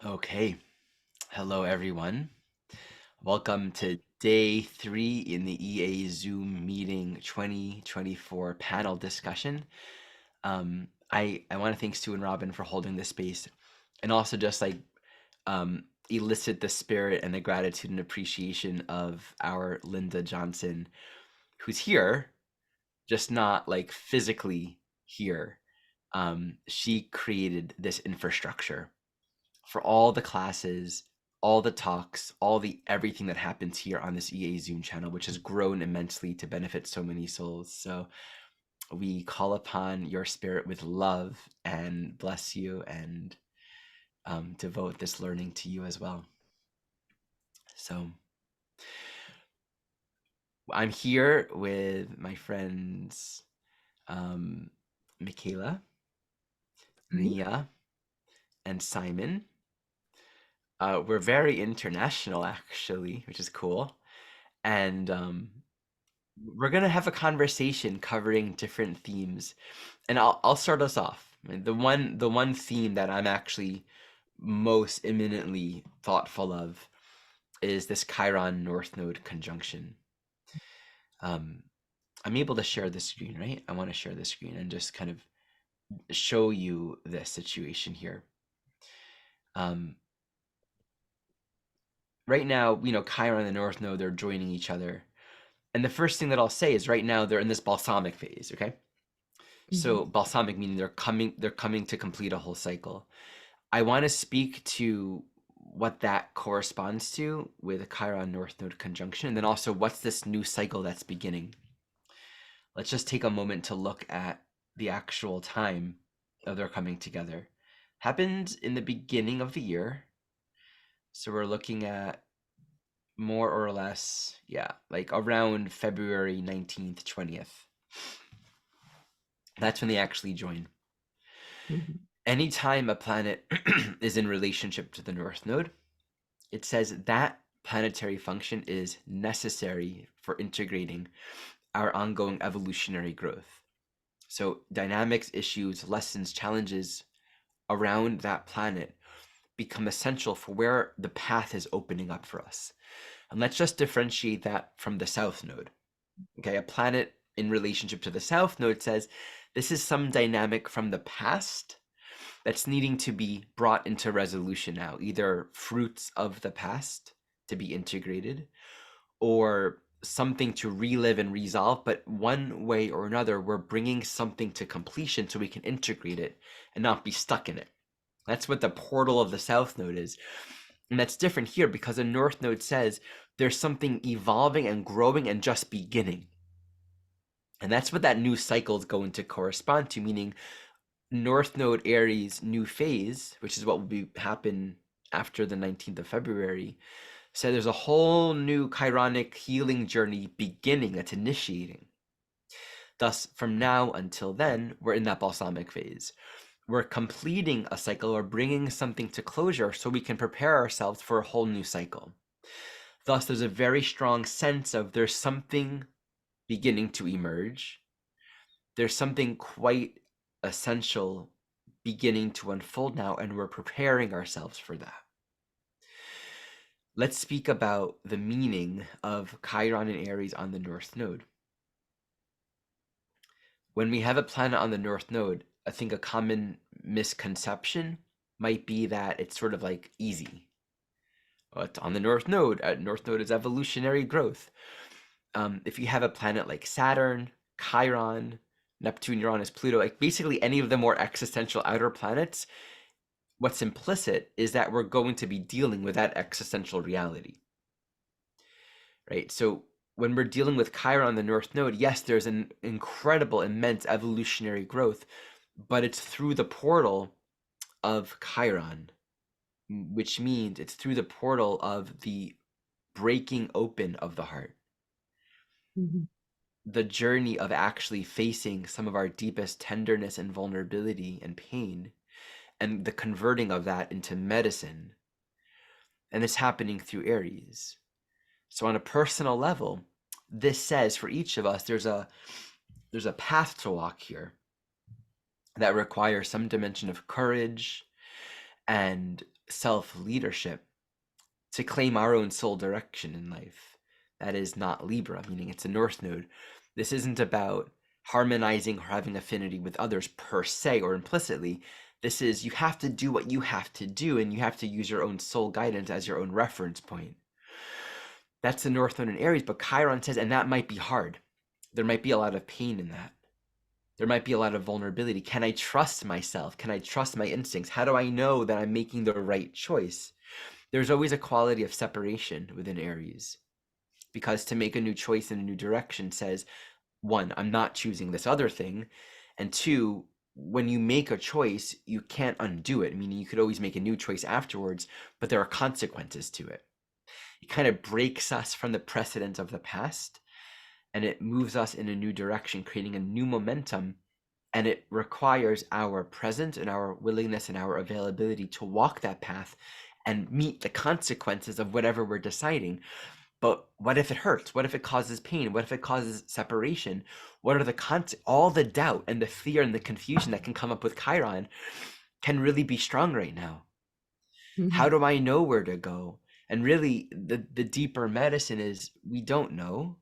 Okay, hello everyone. Welcome to day 3 in the EA Zoom meeting 2024 panel discussion. I want to thank Stu and Robin for holding this space and also just elicit the spirit and the gratitude and appreciation of our Linda Johnson, who's here, just not like physically here. She created this infrastructure for all the classes, all the talks, all the everything that happens here on this EA Zoom channel, which has grown immensely to benefit so many souls. So we call upon your spirit with love and bless you and devote this learning to you as well. So I'm here with my friends Michaela, Nia, and Simon. We're very international, actually, which is cool. And we're gonna have a conversation covering different themes, and I'll start us off. I mean, the one theme that I'm actually most imminently thoughtful of is this Chiron North Node conjunction. I'm able to share the screen, right? I want to share the screen and just kind of show you this situation here. Right now, Chiron and the North Node, they're joining each other. And the first thing that I'll say is right now they're in this balsamic phase, okay? So balsamic meaning they're coming to complete a whole cycle. I want to speak to what that corresponds to with a Chiron North Node conjunction, and then also what's this new cycle that's beginning. Let's just take a moment to look at the actual time of their coming together. Happened in the beginning of the year. So we're looking at more or less, yeah, like around February 19th, 20th. That's when they actually join. Anytime a planet is in relationship to the North Node, it says that planetary function is necessary for integrating our ongoing evolutionary growth. So dynamics, issues, lessons, challenges around that planet become essential for where the path is opening up for us. And let's just differentiate that from the South Node. Okay, a planet in relationship to the South Node says this is some dynamic from the past that's needing to be brought into resolution now, either fruits of the past to be integrated or something to relive and resolve. But one way or another, we're bringing something to completion so we can integrate it and not be stuck in it. That's what the portal of the South Node is. And that's different here because the North Node says there's something evolving and growing and just beginning. And that's what that new cycle is going to correspond to, meaning North Node Aries new phase, which is what will happen after the 19th of February, so there's a whole new chironic healing journey beginning that's initiating. Thus, from now until then, we're in that balsamic phase. We're completing a cycle or bringing something to closure so we can prepare ourselves for a whole new cycle. Thus, there's a very strong sense of there's something beginning to emerge. There's something quite essential beginning to unfold now, and we're preparing ourselves for that. Let's speak about the meaning of Chiron and Aries on the North Node. When we have a planet on the North Node, I think a common misconception might be that it's sort of like easy. Well, it's on the North Node. North Node is evolutionary growth. If you have a planet like Saturn, Chiron, Neptune, Uranus, Pluto, like basically any of the more existential outer planets, what's implicit is that we're going to be dealing with that existential reality, right? So when we're dealing with Chiron on the North Node, yes, there's an incredible, immense evolutionary growth, but it's through the portal of Chiron, which means it's through the portal of the breaking open of the heart. The journey of actually facing some of our deepest tenderness and vulnerability and pain, and the converting of that into medicine. And it's happening through Aries. So on a personal level, this says for each of us, there's a path to walk here that requires some dimension of courage and self-leadership to claim our own soul direction in life. That is not Libra, meaning it's a North Node. This isn't about harmonizing or having affinity with others per se or implicitly. This is, you have to do what you have to do, and you have to use your own soul guidance as your own reference point. That's the North Node in Aries, but Chiron says, and that might be hard. There might be a lot of pain in that. There might be a lot of vulnerability. Can I trust myself? Can I trust my instincts? How do I know that I'm making the right choice? There's always a quality of separation within Aries, because to make a new choice in a new direction says, one, I'm not choosing this other thing, and two, when you make a choice, you can't undo it. Meaning you could always make a new choice afterwards, but there are consequences to it. It kind of breaks us from the precedent of the past, and it moves us in a new direction, creating a new momentum. And it requires our presence and our willingness and our availability to walk that path and meet the consequences of whatever we're deciding. But what if it hurts? What if it causes pain? What if it causes separation? What are the all the doubt and the fear and the confusion that can come up with Chiron can really be strong right now. How do I know where to go? And really, the deeper medicine is we don't know.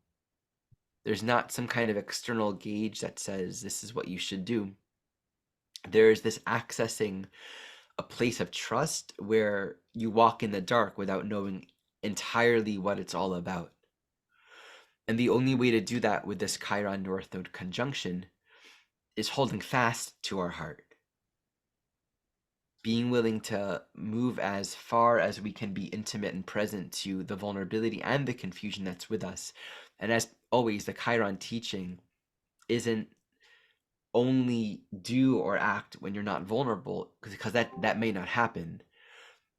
There's not some kind of external gauge that says this is what you should do. There's this accessing a place of trust where you walk in the dark without knowing entirely what it's all about. And the only way to do that with this Chiron North Node conjunction is holding fast to our heart. Being willing to move as far as we can be intimate and present to the vulnerability and the confusion that's with us. And as always, the Chiron teaching isn't only do or act when you're not vulnerable, because that may not happen.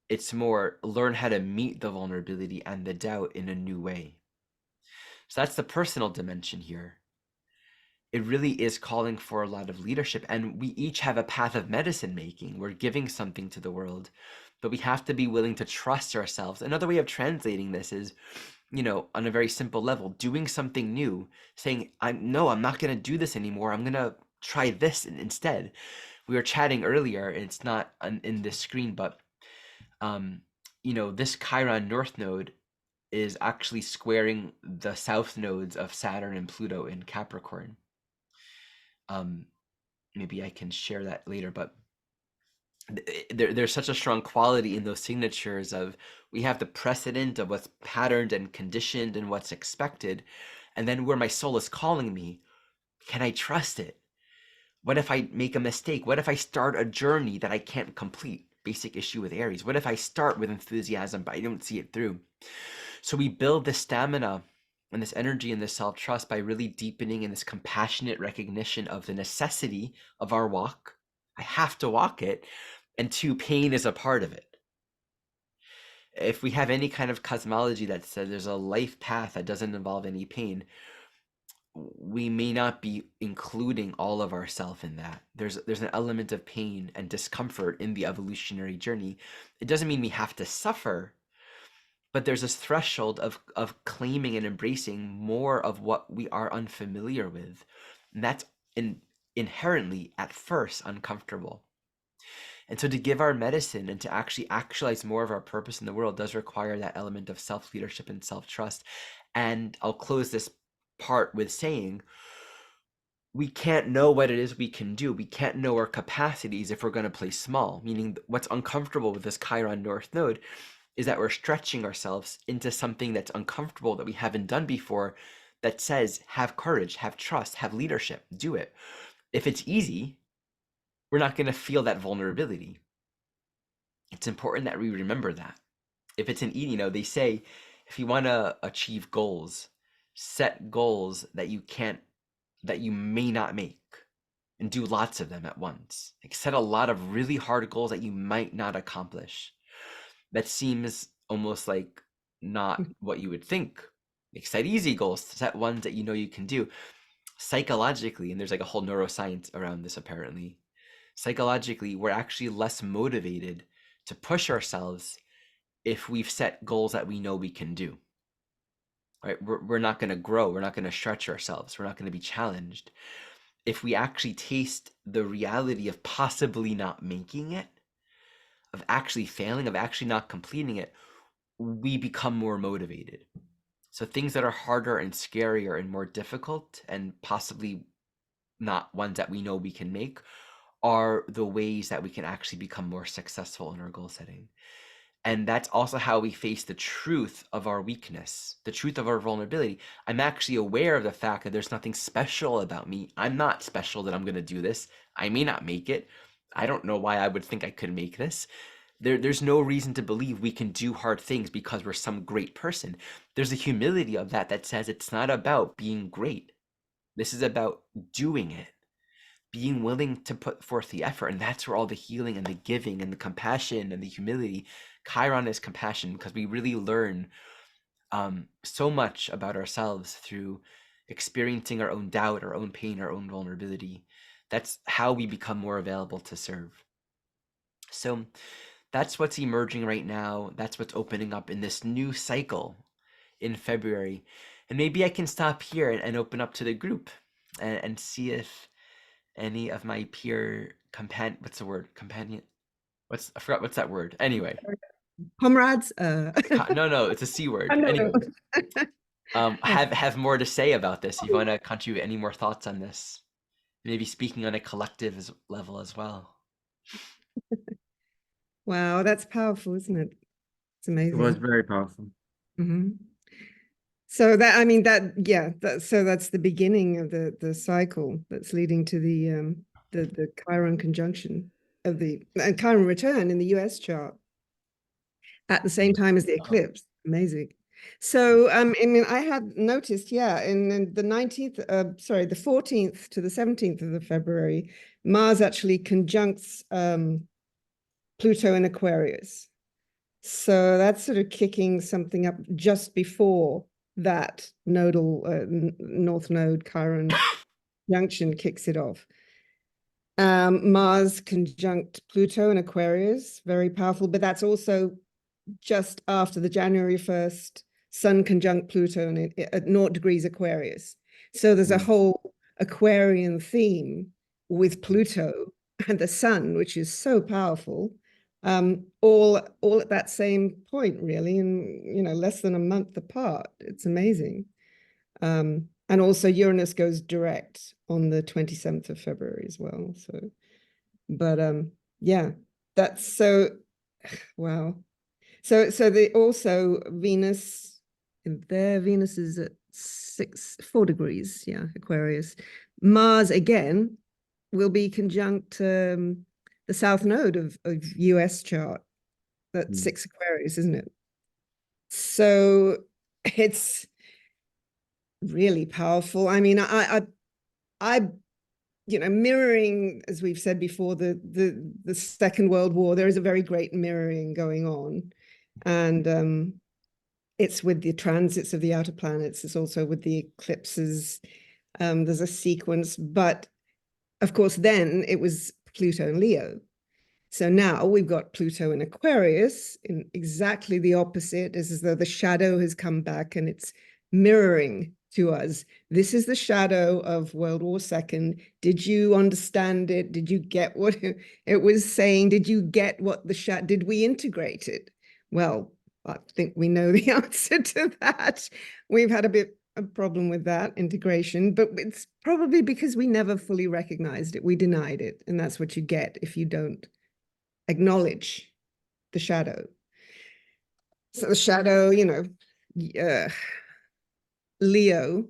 It's more learn how to meet the vulnerability and the doubt in a new way. So that's the personal dimension here. It really is calling for a lot of leadership, and we each have a path of medicine making. We're giving something to the world, but we have to be willing to trust ourselves. Another way of translating this is, on a very simple level, doing something new, saying, I'm not going to do this anymore. I'm going to try this instead. We were chatting earlier, and it's not in this screen, but this Chiron North Node is actually squaring the south nodes of Saturn and Pluto in Capricorn. Maybe I can share that later, but there's such a strong quality in those signatures of we have the precedent of what's patterned and conditioned and what's expected, and then where my soul is calling me, can I trust it? What if I make a mistake? What if I start a journey that I can't complete? Basic issue with Aries. What if I start with enthusiasm but I don't see it through? So we build this stamina and this energy and this self-trust by really deepening in this compassionate recognition of the necessity of our walk. I have to walk it. And two, pain is a part of it. If we have any kind of cosmology that says there's a life path that doesn't involve any pain, we may not be including all of ourself in that. There's an element of pain and discomfort in the evolutionary journey. It doesn't mean we have to suffer, but there's this threshold of claiming and embracing more of what we are unfamiliar with. And that's inherently, at first, uncomfortable. And so to give our medicine and to actually actualize more of our purpose in the world does require that element of self-leadership and self-trust. And I'll close this part with saying, we can't know what it is we can do. We can't know our capacities if we're going to play small, meaning what's uncomfortable with this Chiron North Node is that we're stretching ourselves into something that's uncomfortable that we haven't done before, that says, have courage, have trust, have leadership, do it. If it's easy, we're not going to feel that vulnerability. It's important that we remember that. If it's an easy, they say, if you want to achieve goals, set goals that you may not make, and do lots of them at once. Like set a lot of really hard goals that you might not accomplish. That seems almost like not what you would think. Like set easy goals, set ones that you can do. Psychologically, and there's like a whole neuroscience around this apparently, psychologically, we're actually less motivated to push ourselves if we've set goals that we know we can do. Right? We're not going to grow. We're not going to stretch ourselves. We're not going to be challenged. If we actually taste the reality of possibly not making it, actually failing, of actually not completing it, we become more motivated. So things that are harder and scarier and more difficult and possibly not ones that we know we can make are the ways that we can actually become more successful in our goal setting. And that's also how we face the truth of our weakness, the truth of our vulnerability. I'm actually aware of the fact that there's nothing special about me. I'm not special that I'm going to do this. I may not make it. I don't know why I would think I could make this. There's no reason to believe we can do hard things because we're some great person. There's a humility of that says it's not about being great. This is about doing it, being willing to put forth the effort. And that's where all the healing and the giving and the compassion and the humility, Chiron is compassion, because we really learn so much about ourselves through experiencing our own doubt, our own pain, our own vulnerability. That's how we become more available to serve. So that's what's emerging right now. That's what's opening up in this new cycle in February. And maybe I can stop here and open up to the group and see if any of my peer what's the word? Companion? I forgot what's that word. Anyway. Comrades? No, it's a C word. Anyway. Have more to say about this. If you want to contribute any more thoughts on this, maybe speaking on a collective level as well. Wow, that's powerful, isn't it? It's amazing. It was very powerful. So that, I mean, so that's the beginning of the cycle that's leading to the Chiron conjunction of the Chiron return in the US chart at the same time as the eclipse. Amazing. So, I mean, I had noticed, in the 14th to the 17th of February, Mars actually conjuncts Pluto in Aquarius. So that's sort of kicking something up just before that nodal North Node Chiron junction kicks it off. Mars conjunct Pluto in Aquarius, very powerful, but that's also just after the January 1st Sun conjunct Pluto at 0 degrees Aquarius. So there's a whole Aquarian theme with Pluto and the Sun, which is so powerful, all at that same point, really, and less than a month apart. It's amazing. And also Uranus goes direct on the 27th of February as well. So, but yeah, that's so wow. So also Venus Venus is at 4 degrees, Aquarius. Mars again will be conjunct the South Node of US chart. That's 6 Aquarius, isn't it? So it's really powerful. I mean, I mirroring, as we've said before, the Second World War, there is a very great mirroring going on. And it's with the transits of the outer planets. It's also with the eclipses. There's a sequence, but of course, then it was Pluto and Leo. So now we've got Pluto in Aquarius in exactly the opposite. It's as though the shadow has come back and it's mirroring to us. This is the shadow of World War II. Did you understand it? Did you get what it was saying? Did you get what did we integrate it? Well, I think we know the answer to that. We've had a bit of a problem with that integration, but it's probably because we never fully recognized it. We denied it. And that's what you get if you don't acknowledge the shadow. So the shadow, Leo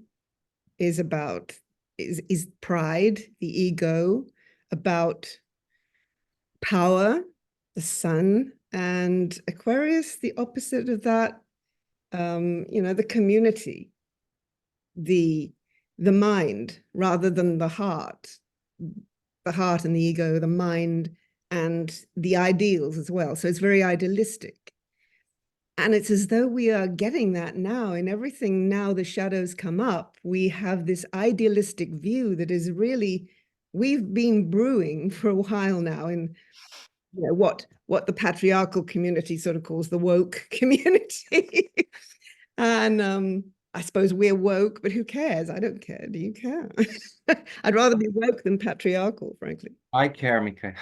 is about is pride, the ego, about power, the sun, and Aquarius, the opposite of that, the community, the mind rather than the heart and the ego, the mind and the ideals as well. So it's very idealistic. And it's as though we are getting that now in everything. Now the shadows come up. We have this idealistic view that is really, we've been brewing for a while now in what the patriarchal community sort of calls the woke community. And I suppose we're woke, but who cares? I don't care. Do you care? I'd rather be woke than patriarchal, frankly. I care, Michaela.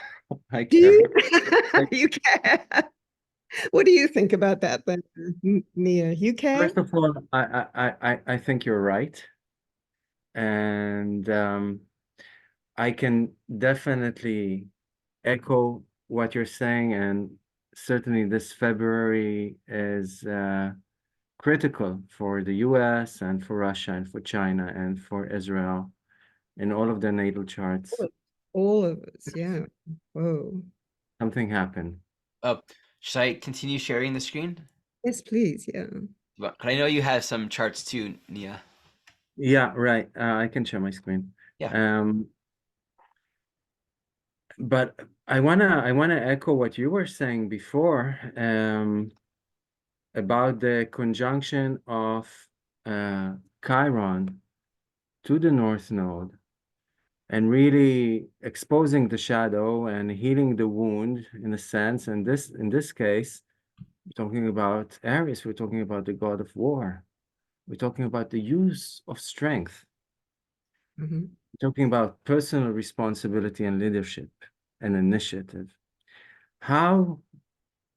I Do care. you? You care? What do you think about that then, Nia? You care? First of all, I think you're right. And I can definitely echo what you're saying. And certainly this February is critical for the US and for Russia and for China and for Israel in all of their natal charts. All of us, yeah. Whoa. Something happened. Oh, should I continue sharing the screen? Yes, please. Yeah. Well, I know you have some charts too, Nia. Yeah, right. I can share my screen. Yeah. But I wanna echo what you were saying before about the conjunction of Chiron to the North Node and really exposing the shadow and healing the wound in a sense. And in this case, we're talking about Aries, we're talking about the god of war. We're talking about the use of strength. Mm-hmm. We're talking about personal responsibility and leadership and initiative. How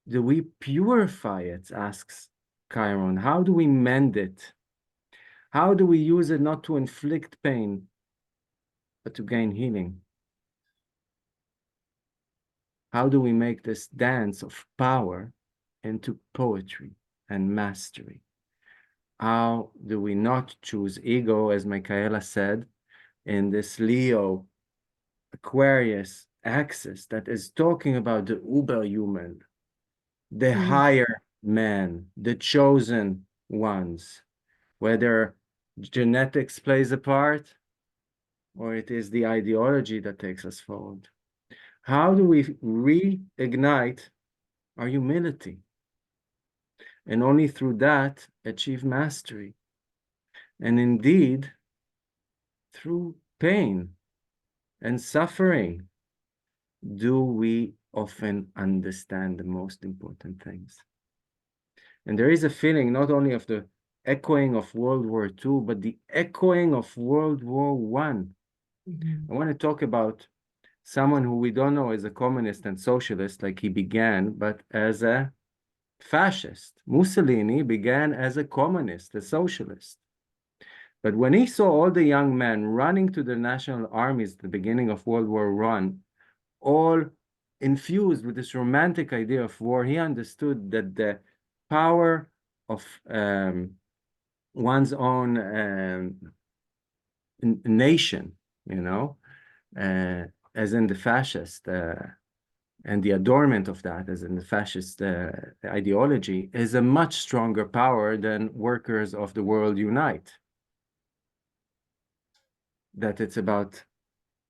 do we purify it, asks Chiron. How do we mend it? How do we use it not to inflict pain, but to gain healing? How do we make this dance of power into poetry and mastery? How do we not choose ego, as Michaela said, in this Leo Aquarius axis that is talking about the uber-human, the higher man, the chosen ones, whether genetics plays a part or it is the ideology that takes us forward. How do we reignite our humility? And only through that achieve mastery. And indeed, through pain and suffering, do we often understand the most important things. And there is a feeling not only of the echoing of World War II, but the echoing of World War I. I want to talk about someone who we don't know as a communist and socialist like he began, but as a fascist. Mussolini began as a communist, a socialist. But when he saw all the young men running to the national armies at the beginning of World War I, all infused with this romantic idea of war, he understood that the power of one's own nation, as in the fascist, and the adornment of that, as in the fascist ideology, is a much stronger power than workers of the world unite. That it's about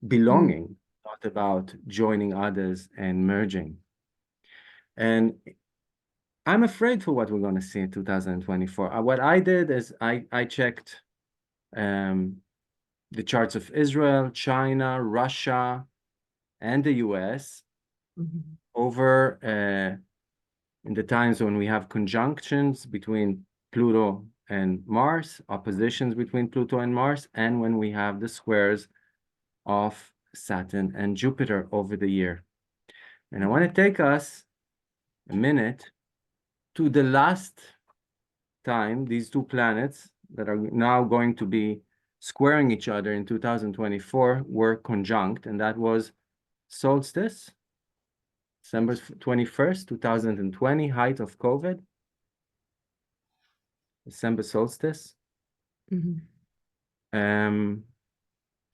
belonging, not about joining others and merging. And I'm afraid for what we're going to see in 2024. What I did is I checked the charts of Israel, China, Russia, and the US over in the times when we have conjunctions between Pluto and Mars, oppositions between Pluto and Mars, and when we have the squares of Saturn and Jupiter over the year. And I want to take us a minute to the last time these two planets that are now going to be squaring each other in 2024 were conjunct, and that was solstice, December 21st, 2020, height of COVID, December solstice.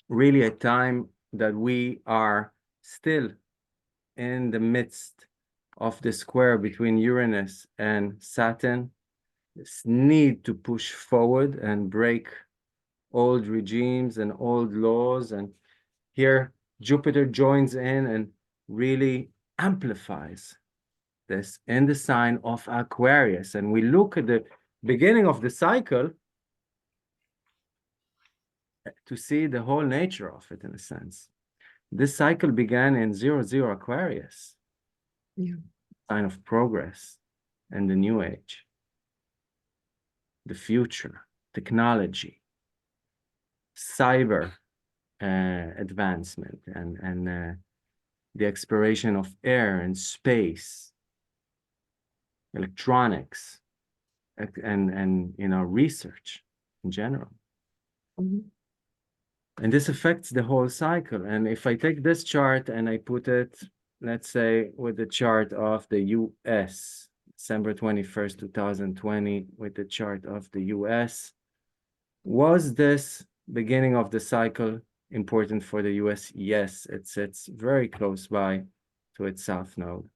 Really a time that we are still in the midst of the square between Uranus and Saturn, this need to push forward and break old regimes and old laws. And here Jupiter joins in and really amplifies this in the sign of Aquarius. And we look at the beginning of the cycle to see the whole nature of it in a sense. This cycle began in 00 Aquarius, sign of progress and the new age, the future. technology, cyber advancement, and the exploration of air and space, electronics, and research in general. Mhm. And this affects the whole cycle. And if I take this chart and I put it, let's say, with the chart of the US, December 21st, 2020, with the chart of the US, was this beginning of the cycle important for the US? Yes, it sits very close by to its south node.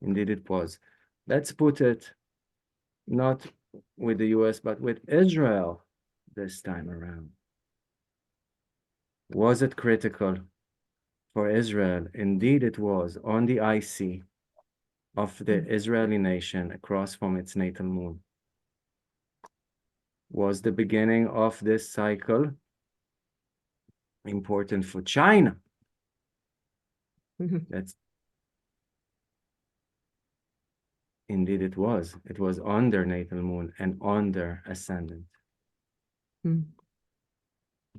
Indeed, it was. Let's put it not with the US, but with Israel this time around. Was it critical for Israel? Indeed, it was on the IC of the Israeli nation across from its natal moon. Was the beginning of this cycle important for China? Mhm. That's indeed it was. It was on their natal moon and on their ascendant. Mhm.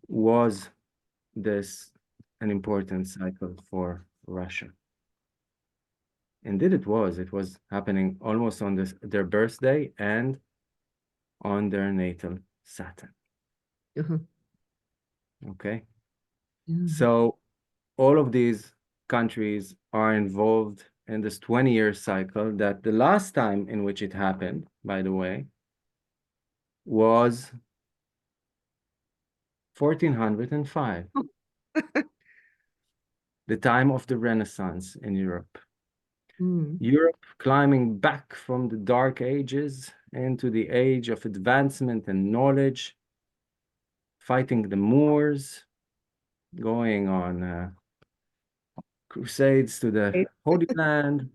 Was this an important cycle for Russia? Indeed, it was. It was happening almost on their birthday and on their natal Saturn. Uh-huh. Okay. Yeah. So all of these countries are involved in this 20-year cycle that the last time in which it happened, by the way, was 1405, the time of the Renaissance in Europe. Mm. Europe climbing back from the Dark Ages into the age of advancement and knowledge, fighting the Moors, going on crusades to the Holy Land.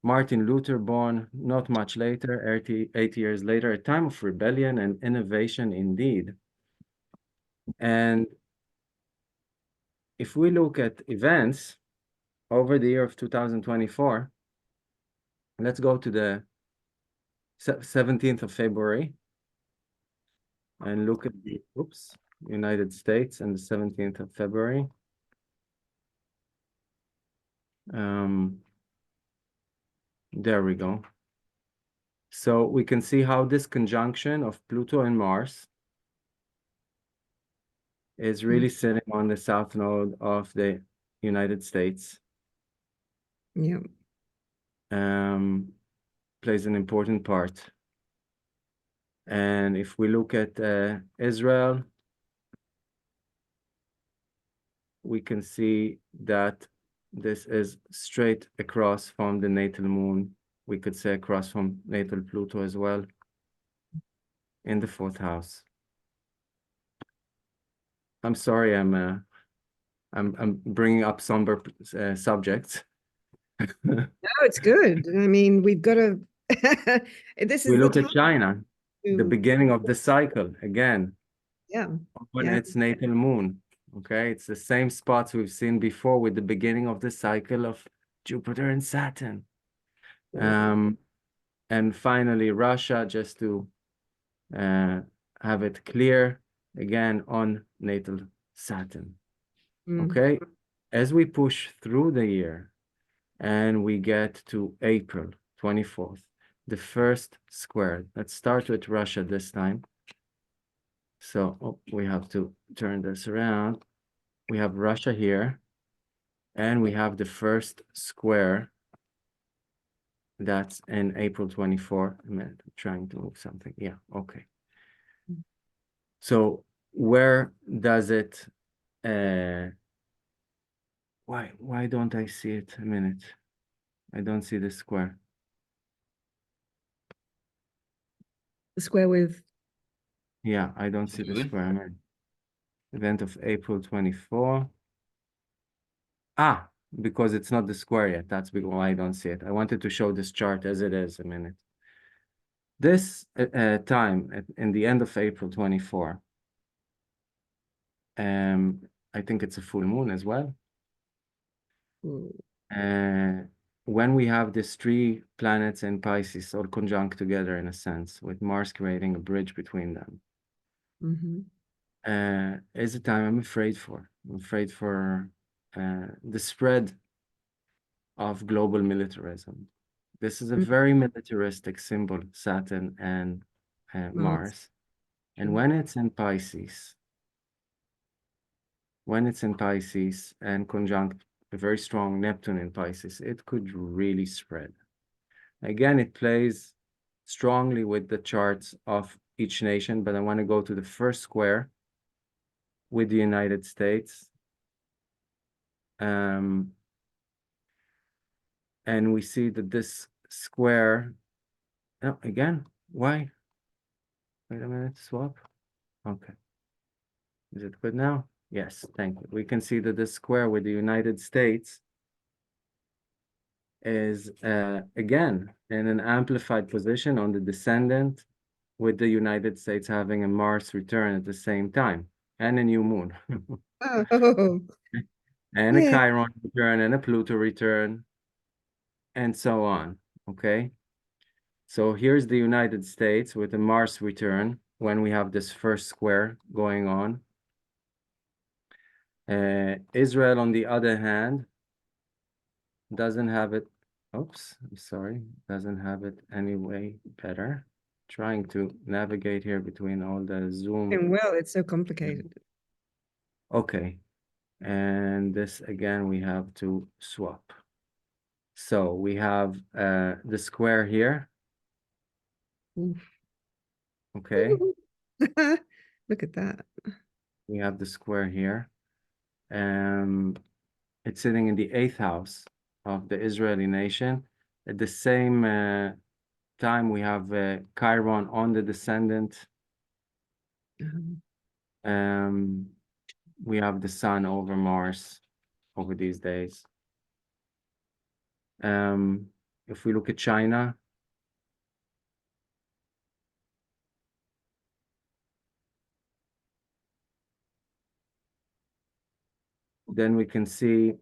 Martin Luther born not much later, 80 years later, a time of rebellion and innovation indeed. And if we look at events over the year of 2024, let's go to the 17th of February and look at the United States and the 17th of February. There we go. So we can see how this conjunction of Pluto and Mars is really sitting on the south node of the United States. Yeah. Plays an important part. And if we look at Israel, we can see that this is straight across from the natal moon. We could say across from natal Pluto as well, in the 4th house. I'm sorry, I'm bringing up somber subjects. No, it's good. I mean, we've got to. This is We the look at time China, the to. beginning of the cycle again, Yeah. when Yeah. it's natal moon. Okay, it's the same spots we've seen before with the beginning of the cycle of Jupiter and Saturn. And finally, Russia, just to have it clear, again on natal Saturn. Okay, as we push through the year and we get to April 24th, the first square. Let's start with Russia this time. So we have to turn this around. We have Russia here, and we have the first square that's in April 24. I'm trying to move something. Yeah, okay. So where does it, why don't I see it? A minute. I don't see the square. The square with. Yeah, I don't see the square. I mean, event of April 24. Ah, because it's not the square yet. That's why I don't see it. I wanted to show this chart as it is a minute. This time in the end of April 24, I think it's a full moon as well. when we have these three planets in Pisces all conjunct together in a sense, with Mars creating a bridge between them, is a time I'm afraid for. I'm afraid for the spread of global militarism. This is a very militaristic symbol, Saturn and Mars. And when it's in Pisces, and conjunct a very strong Neptune in Pisces, it could really spread. Again, it plays strongly with the charts of each nation, but I want to go to the first square with the United States. And we see that this square, oh, again, why? Wait a minute, swap. Okay. Is it good now? Yes, thank you. We can see that this square with the United States is, again, in an amplified position on the descendant, with the United States having a Mars return at the same time, and a new moon. Oh, And a yeah. Chiron return, and a Pluto return, and so on, okay? So here's the United States with a Mars return when we have this first square going on. Israel, on the other hand, doesn't have it. Oops, I'm sorry. Doesn't have it any way better. Trying to navigate here between all the Zoom. And well, it's so complicated. Okay. And this again, we have to swap. So we have the square here. Oof. Okay. Look at that. We have the square here. It's sitting in the 8th house of the Israeli nation. At the same time, we have Chiron on the descendant. We have the sun over Mars over these days. If we look at China, then we can see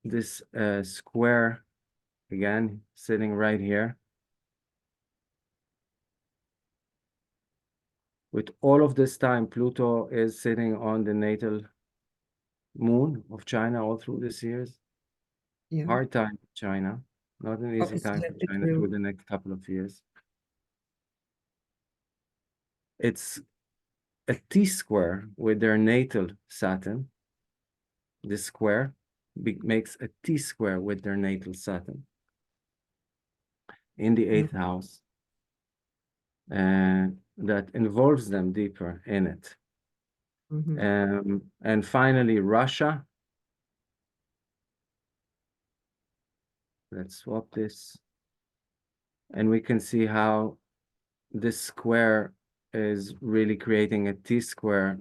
this square again sitting right here. With all of this time, Pluto is sitting on the natal moon of China all through these years. Yeah. Hard time for China. Not an easy Opposite time of for China Israel. through the next couple of years. It's a T-square with their natal Saturn. This square makes a T-square with their natal Saturn in the 8th house. And that involves them deeper in it. And finally, Russia. Let's swap this. And we can see how this square is really creating a T-square,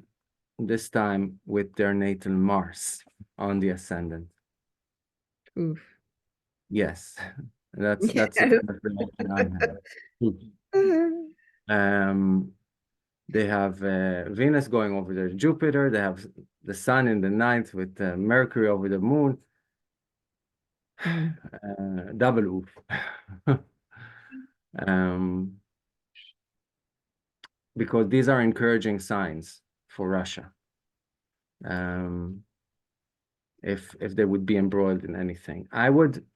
this time with their natal Mars on the ascendant. Oof. Yes, that's the kind of reaction I have. They have Venus going over their Jupiter. They have the sun in the 9th with Mercury over the moon. Double oof. Because these are encouraging signs for Russia. If they would be embroiled in anything, I would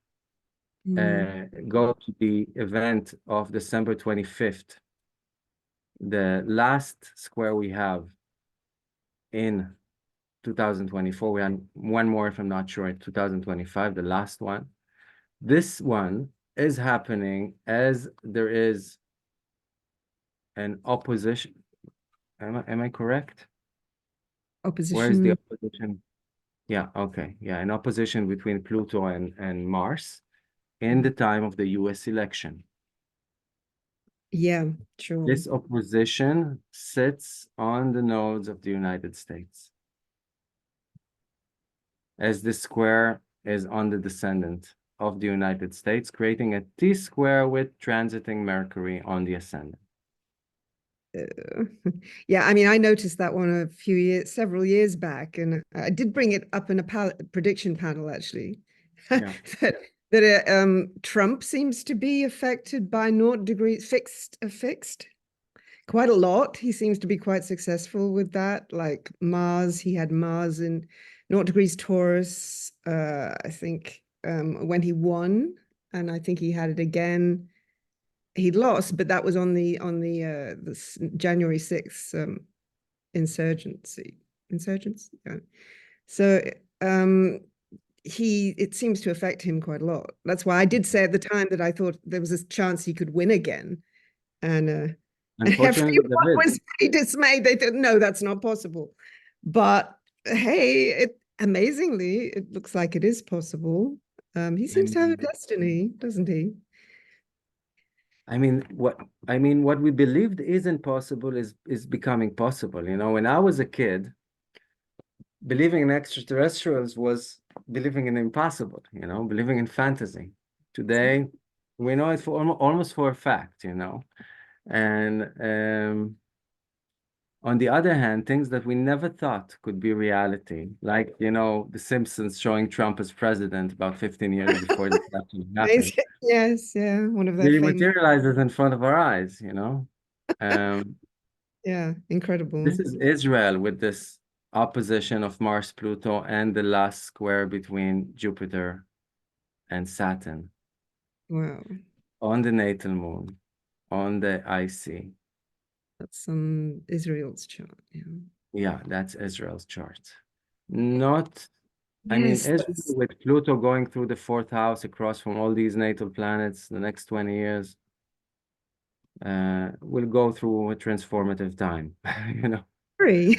go to the event of December 25th. The last square we have in 2024, we had one more, if I'm not sure, in 2025, the last one. This one is happening as there is an opposition. Am I correct? Opposition. Where is the opposition? Yeah, okay. Yeah, an opposition between Pluto and Mars in the time of the US election. Yeah, sure. This opposition sits on the nodes of the United States, as this square is on the descendant of the United States, creating a T-square with transiting Mercury on the ascendant. Yeah, I mean, I noticed that one several years back, and I did bring it up in a prediction panel, actually. Yeah. that Trump seems to be affected by 0 degrees fixed quite a lot. He seems to be quite successful with that. Like Mars, he had Mars in 0 degrees Taurus, I think, when he won, and I think he had it again. He lost, but that was on the January 6th insurgency. Yeah. So it seems to affect him quite a lot. That's why I did say at the time that I thought there was a chance he could win again. And Unfortunately, everyone there is. was pretty dismayed. They thought, no, that's not possible. But hey, amazingly, it looks like it is possible. He seems to have a destiny, doesn't he? What we believed isn't possible is becoming possible. You know, when I was a kid, believing in extraterrestrials was believing in the impossible, you know, believing in fantasy. Today, we know it for almost for a fact, you know. And on the other hand, things that we never thought could be reality, like, you know, The Simpsons showing Trump as president about 15 years before this actually happened, Amazing. Yes, yeah, one of their really famous. materializes in front of our eyes, you know. Um, Yeah, incredible. this is Israel with this opposition of Mars, Pluto, and the last square between Jupiter and Saturn Wow, on the natal moon, on the IC. that's Israel's chart. Yeah. Yeah, that's Israel's chart. Not, Yes, Israel with Pluto going through the fourth house across from all these natal planets the next 20 years will go through a transformative time, you know. free.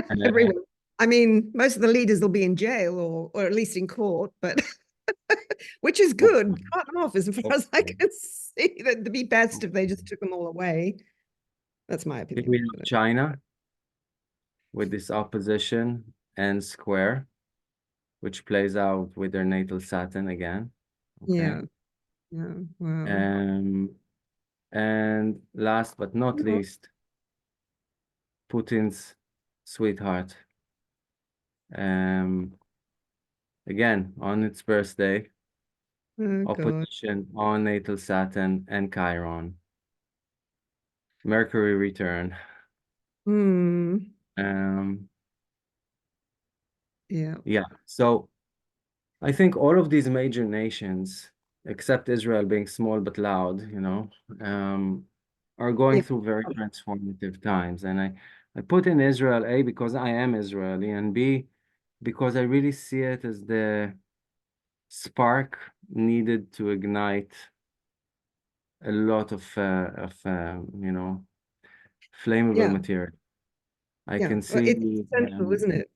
And, Everyone. I mean, most of the leaders will be in jail or at least in court, but which is good. hopefully, Cut them off as far as I hopefully. can see. That'd be best if they just took them all away. That's my Here opinion. we have China with this opposition and square, which plays out with their natal Saturn again. Okay. Yeah. Yeah. Wow. And last but not least, Putin's sweetheart. Again, on its birthday, Oh God. opposition on natal Saturn and Chiron. Mercury return. Hmm. Um, Yeah. yeah. So I think all of these major nations, except Israel being small but loud, you know, are going Yeah. through very transformative times. And I put in Israel, A, because I am Israeli, and B, because I really see it as the spark needed to ignite a lot of you know, flammable Yeah. material. I Yeah. can Well, it's see, essential, isn't it?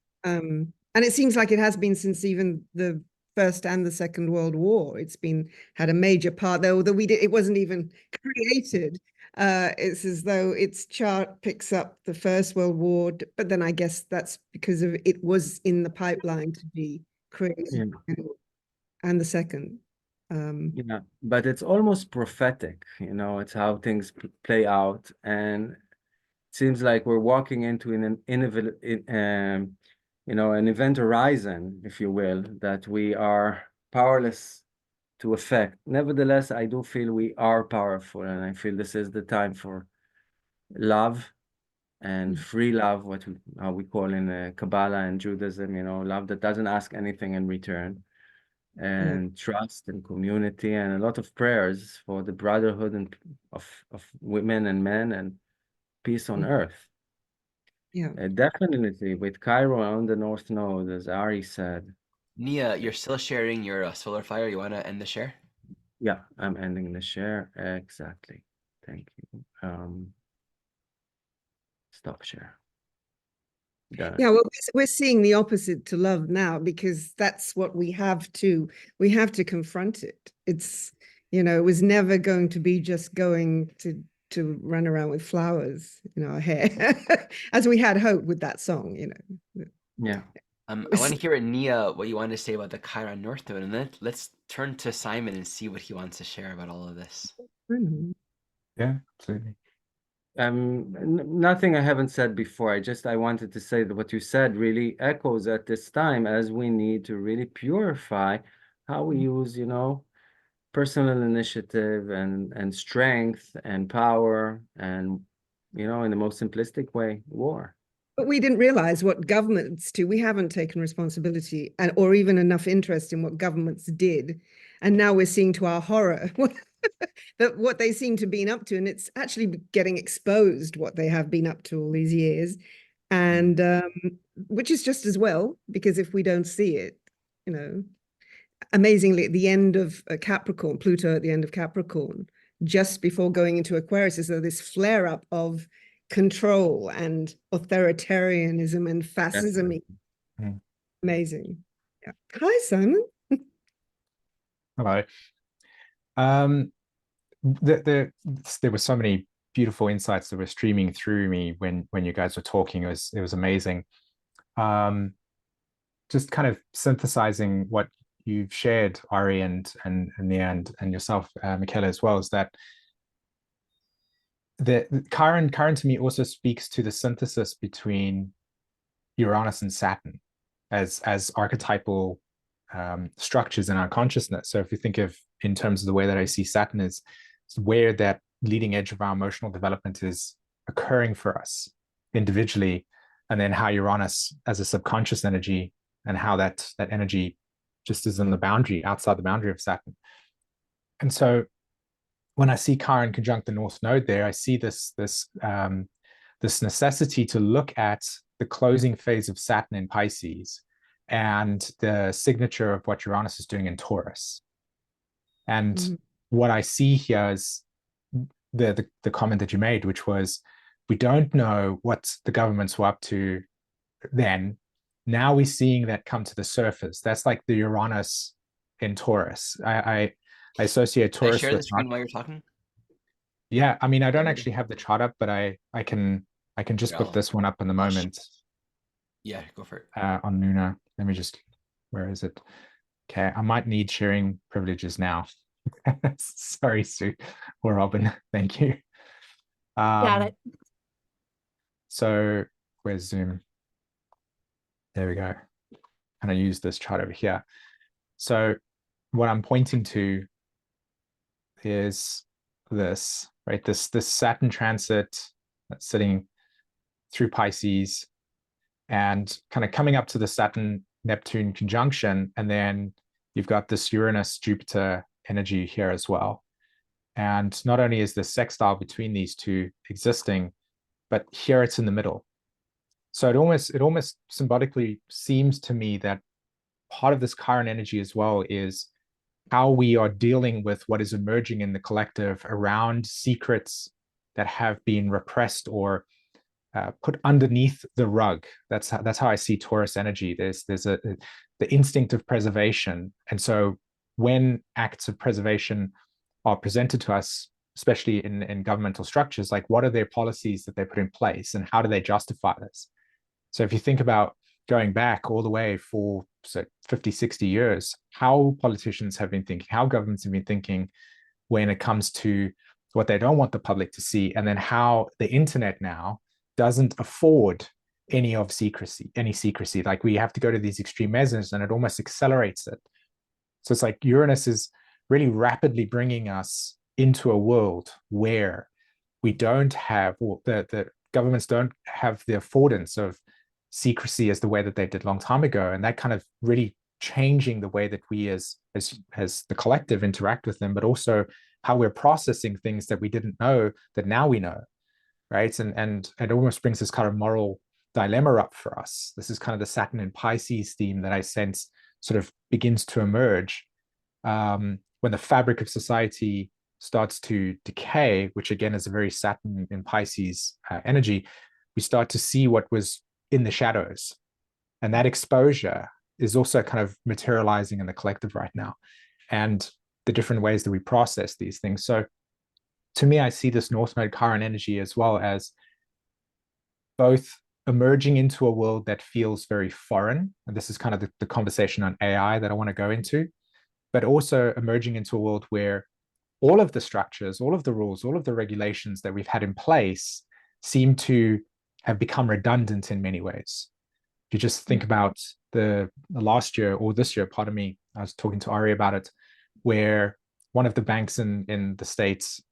And it seems like it has been since even the First and the Second World War. It's been had a major part, though it wasn't even created. It's as though its chart picks up the First World War, but then I guess that's because of it was in the pipeline to be created, yeah, and the second. yeah, but it's almost prophetic, you know, it's how things play out. And seems like we're walking into an you know, an event horizon, if you will, that we are powerless to affect. Nevertheless, I do feel we are powerful, and I feel this is the time for love and free love, how we call in Kabbalah and Judaism, you know, love that doesn't ask anything in return, Yeah. and trust and community, and a lot of prayers for the brotherhood and of women and men, and peace on earth. Yeah. Definitely with Cairo on the North Node, as Ari said. Nia, you're still sharing your solar fire. You want to end the share? Yeah, I'm ending the share. Exactly. Thank you. Stop share. Done. Yeah, well, we're seeing the opposite to love now because that's what we have to confront it. It's, it was never going to be just going to run around with flowers in our hair, as we had hoped with that song, Yeah. I want to hear Nia what you want to say about the Chiron North Node, and then let's turn to Simon and see what he wants to share about all of this. Yeah, absolutely. Nothing I haven't said before. I wanted to say that what you said really echoes at this time, as we need to really purify how we use, personal initiative and strength and power and, in the most simplistic way, war. But we didn't realize what governments do. We haven't taken responsibility or even enough interest in what governments did. And now we're seeing to our horror that what they seem to have been up to, and it's actually getting exposed what they have been up to all these years. And which is just as well, because if we don't see it, amazingly, at the end of Capricorn, Pluto at the end of Capricorn, just before going into Aquarius, is this flare up of control and authoritarianism and fascism. Mm. Amazing. Yeah. Hi, Simon. Hello. There were so many beautiful insights that were streaming through me when you guys were talking. It was amazing. Just kind of synthesizing what you've shared, Ari, and Nia, and yourself, Michaela, as well, is that the Chiron to me also speaks to the synthesis between Uranus and Saturn as archetypal structures in our consciousness. So if you think of in terms of the way that I see Saturn is where that leading edge of our emotional development is occurring for us individually, and then how Uranus as a subconscious energy and how that energy just is in the boundary, outside the boundary of Saturn. And so when I see Chiron conjunct the North Node there, I see this necessity to look at the closing phase of Saturn in Pisces and the signature of what Uranus is doing in Taurus. And what I see here is the comment that you made, which was, we don't know what the governments were up to then. Now we're seeing that come to the surface. That's like the Uranus in Taurus. I associate Can I Taurus share with the screen while you're talking? Yeah, I mean, I don't actually have the chart up, but I can just put this one up in the moment. Yeah, go for it. On Luna. Let me just, where is it? Okay, I might need sharing privileges now. Sorry, Sue or Robin. Thank you. Got it. So where's Zoom? There we go. And I use this chart over here. So what I'm pointing to is this, right? This Saturn transit that's sitting through Pisces and kind of coming up to the Saturn-Neptune conjunction. And then you've got this Uranus-Jupiter energy here as well. And not only is the sextile between these two existing, but here it's in the middle. So it almost symbolically seems to me that part of this Chiron energy as well is how we are dealing with what is emerging in the collective around secrets that have been repressed or put underneath the rug. That's how I see Taurus energy. There's the instinct of preservation, and so when acts of preservation are presented to us, especially in governmental structures, like what are their policies that they put in place, and how do they justify this? So if you think about going back all the way for 50, 60 years, how politicians have been thinking, how governments have been thinking when it comes to what they don't want the public to see, and then how the internet now doesn't afford any secrecy. Like we have to go to these extreme measures and it almost accelerates it. So it's like Uranus is really rapidly bringing us into a world where we don't have, or the governments don't have the affordance of secrecy as the way that they did a long time ago. And that kind of really changing the way that we as the collective interact with them, but also how we're processing things that we didn't know that now we know, right? And it almost brings this kind of moral dilemma up for us. This is kind of the Saturn and Pisces theme that I sense sort of begins to emerge when the fabric of society starts to decay, which again is a very Saturn in Pisces energy. We start to see what was in the shadows, and that exposure is also kind of materializing in the collective right now, and the different ways that we process these things. So to me, I see this North Node Chiron energy as well as both emerging into a world that feels very foreign, and this is kind of the conversation on AI that I want to go into, but also emerging into a world where all of the structures, all of the rules, all of the regulations that we've had in place seem to have become redundant in many ways. If you just think about the last year or this year, pardon me, I was talking to Ari about it, where one of the banks in the States,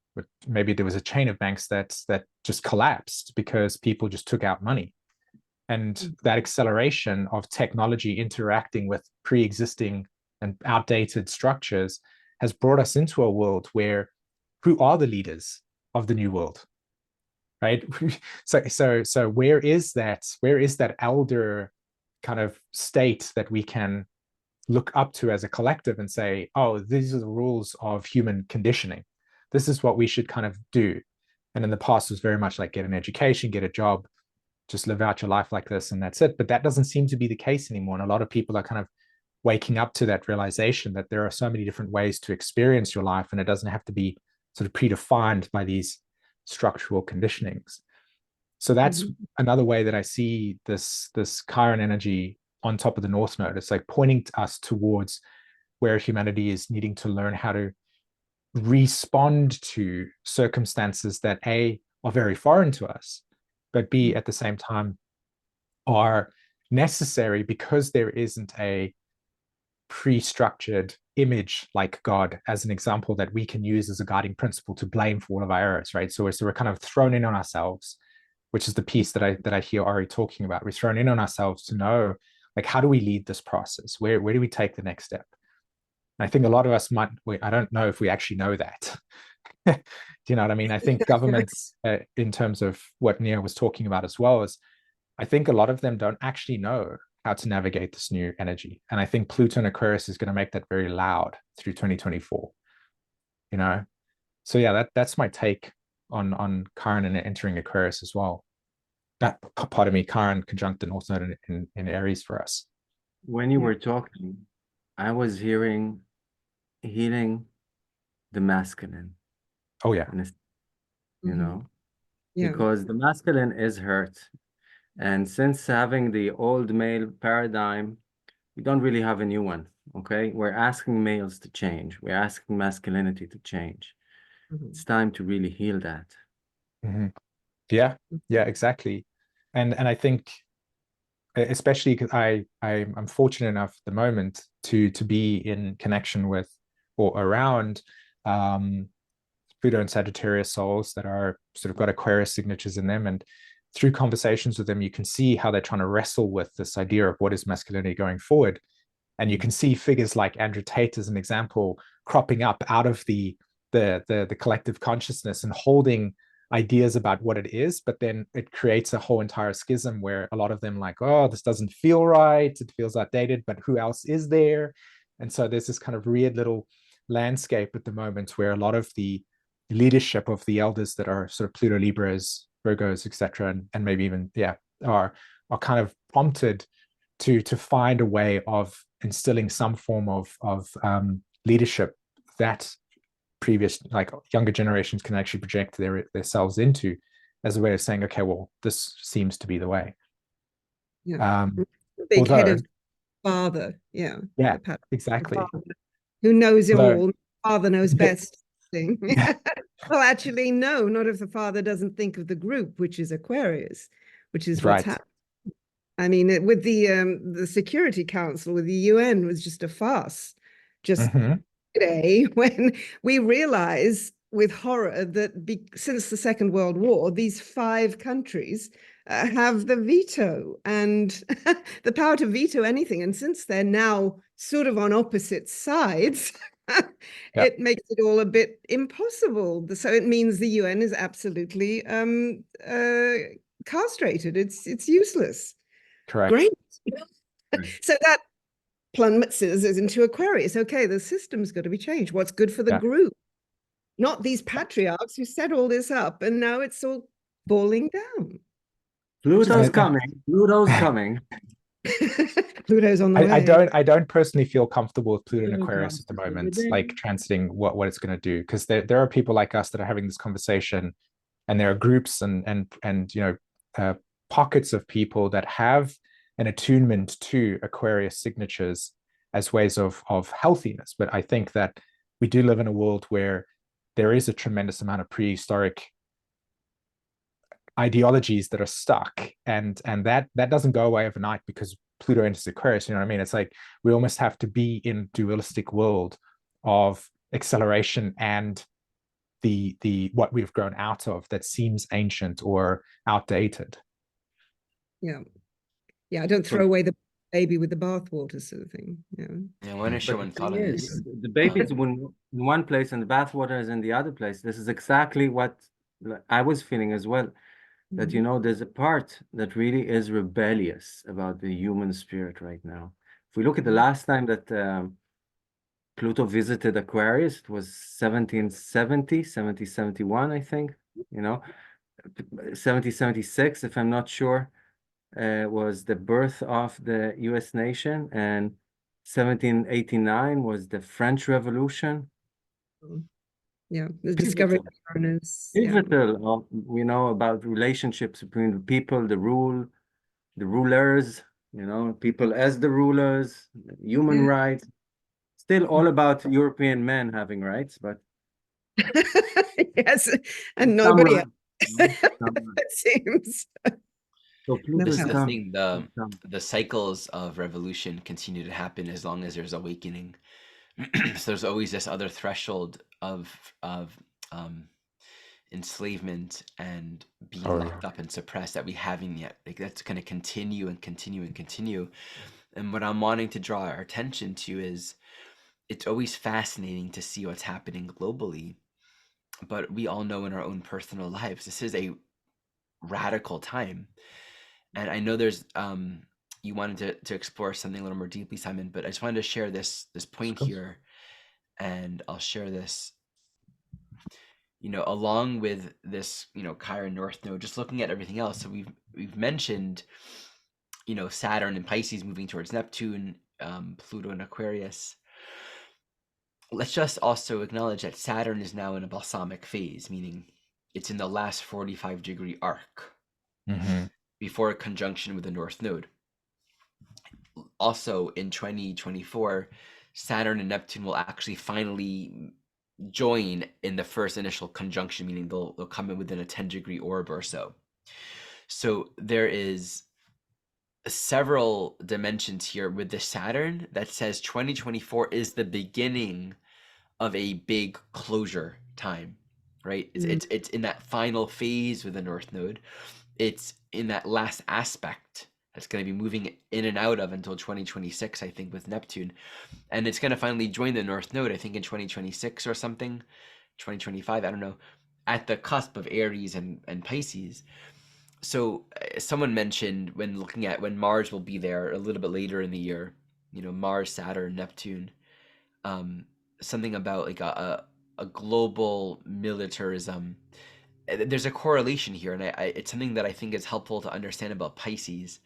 maybe there was a chain of banks that just collapsed because people just took out money. And that acceleration of technology interacting with pre-existing and outdated structures has brought us into a world where who are the leaders of the new world, right? So where is that elder kind of state that we can look up to as a collective and say, oh, these are the rules of human conditioning. This is what we should kind of do. And in the past was very much like get an education, get a job, just live out your life like this, and that's it. But that doesn't seem to be the case anymore. And a lot of people are kind of waking up to that realization that there are so many different ways to experience your life, and it doesn't have to be sort of predefined by these structural conditionings. So that's another way that I see this Chiron energy on top of the North Node. It's like pointing us towards where humanity is needing to learn how to respond to circumstances that A, are very foreign to us, but B, at the same time, are necessary because there isn't a pre-structured image like God as an example that we can use as a guiding principle to blame for all of our errors, right? So we're kind of thrown in on ourselves, which is the piece that I hear Ari talking about. We're thrown in on ourselves to know, like, how do we lead this process? Where do we take the next step? And I think a lot of us I don't know if we actually know that. Do you know what I mean? I think governments, in terms of what Nia was talking about as well, is I think a lot of them don't actually know how to navigate this new energy. And I think Pluto and Aquarius is going to make that very loud through 2024, you know? So yeah, that's my take on Chiron and entering Aquarius as well. That, pardon me, Chiron conjunct the North Node in Aries for us. When you were talking, I was hearing healing the masculine. Oh yeah. You know, Yeah. because the masculine is hurt. And since having the old male paradigm, we don't really have a new one. Okay. We're asking males to change. We're asking masculinity to change. It's time to really heal that. Yeah, exactly. And I think, especially because I'm fortunate enough at the moment to be in connection with or around Pluto and Sagittarius souls that are sort of got Aquarius signatures in them, and through conversations with them, you can see how they're trying to wrestle with this idea of what is masculinity going forward. And you can see figures like Andrew Tate as an example cropping up out of the collective consciousness and holding ideas about what it is, but then it creates a whole entire schism where a lot of them like, oh, this doesn't feel right, it feels outdated, but who else is there? And so there's this kind of weird little landscape at the moment where a lot of the leadership of the elders that are sort of Pluto, Libras, Virgos, etc., and maybe even are kind of prompted to find a way of instilling some form of leadership that previous, like, younger generations can actually project themselves into, as a way of saying, okay, well, this seems to be the way. Big head of father. Yeah, exactly. Who knows it all? Father knows best. Well, actually, no, not if the father doesn't think of the group, which is Aquarius, which is what's happening. I mean, with the Security Council, with the UN, was just a farce. Just today, when we realize with horror that since the Second World War, these 5 countries have the veto and the power to veto anything. And since they're now sort of on opposite sides, it makes it all a bit impossible. So it means the UN is absolutely castrated. It's useless. Correct. Great. So that plummets us into Aquarius. Okay, the system's got to be changed. What's good for the group? Not these patriarchs who set all this up, and now it's all falling down. Pluto's coming. Pluto's coming. Pluto's on the way. I don't personally feel comfortable with Pluto and Aquarius at the moment, like transiting what it's going to do, because there are people like us that are having this conversation, and there are groups and you know, pockets of people that have an attunement to Aquarius signatures as ways of healthiness. But I think that we do live in a world where there is a tremendous amount of prehistoric ideologies that are stuck, and that doesn't go away overnight, because Pluto enters Aquarius, you know what I mean? It's like we almost have to be in dualistic world of acceleration and the what we've grown out of that seems ancient or outdated. Yeah. Yeah, I don't throw away the baby with the bathwater sort of thing. Yeah. I want to share But one the thought thing on is, this. the baby is in one place and the bathwater is in the other place. This is exactly what I was feeling as well. That, you know, there's a part that really is rebellious about the human spirit right now. If we look at the last time that Pluto visited Aquarius, it was 1770, 1771, I think, you know, 1776, if I'm not sure, was the birth of the US nation, and 1789 was the French Revolution. Yeah, the discovery of foreigners. Yeah. Pivotal, you know, about relationships between the people, the rulers, you know, people as the rulers, human rights. Still all about European men having rights, but Yes, and some nobody rights, else. some rights. It seems. So Pluto This is is the coming. thing, It's coming. the cycles of revolution continue to happen as long as there's awakening. So there's always this other threshold of enslavement and being locked up and suppressed that we haven't yet. Like that's going to continue and continue and continue. And what I'm wanting to draw our attention to is it's always fascinating to see what's happening globally, but we all know in our own personal lives this is a radical time. And I know there's you wanted to explore something a little more deeply, Simon, but I just wanted to share this point here, and I'll share this, you know, along with this, you know, Chiron North Node, just looking at everything else. So we've mentioned, you know, Saturn and Pisces moving towards Neptune, Pluto and Aquarius. Let's just also acknowledge that Saturn is now in a balsamic phase, meaning it's in the last 45-degree arc before a conjunction with the North Node. Also in 2024, Saturn and Neptune will actually finally join in the first initial conjunction, meaning they'll come in within a 10-degree orb or so. So there is several dimensions here with the Saturn that says 2024 is the beginning of a big closure time, right? It's in that final phase with the North Node. It's in that last aspect that's going to be moving in and out of until 2026, I think, with Neptune. And it's going to finally join the North Node, I think, in 2026 or something, 2025, I don't know, at the cusp of Aries and Pisces. So someone mentioned when looking at when Mars will be there a little bit later in the year, you know, Mars, Saturn, Neptune, something about like a global militarism. There's a correlation here, and it's something that I think is helpful to understand about Pisces.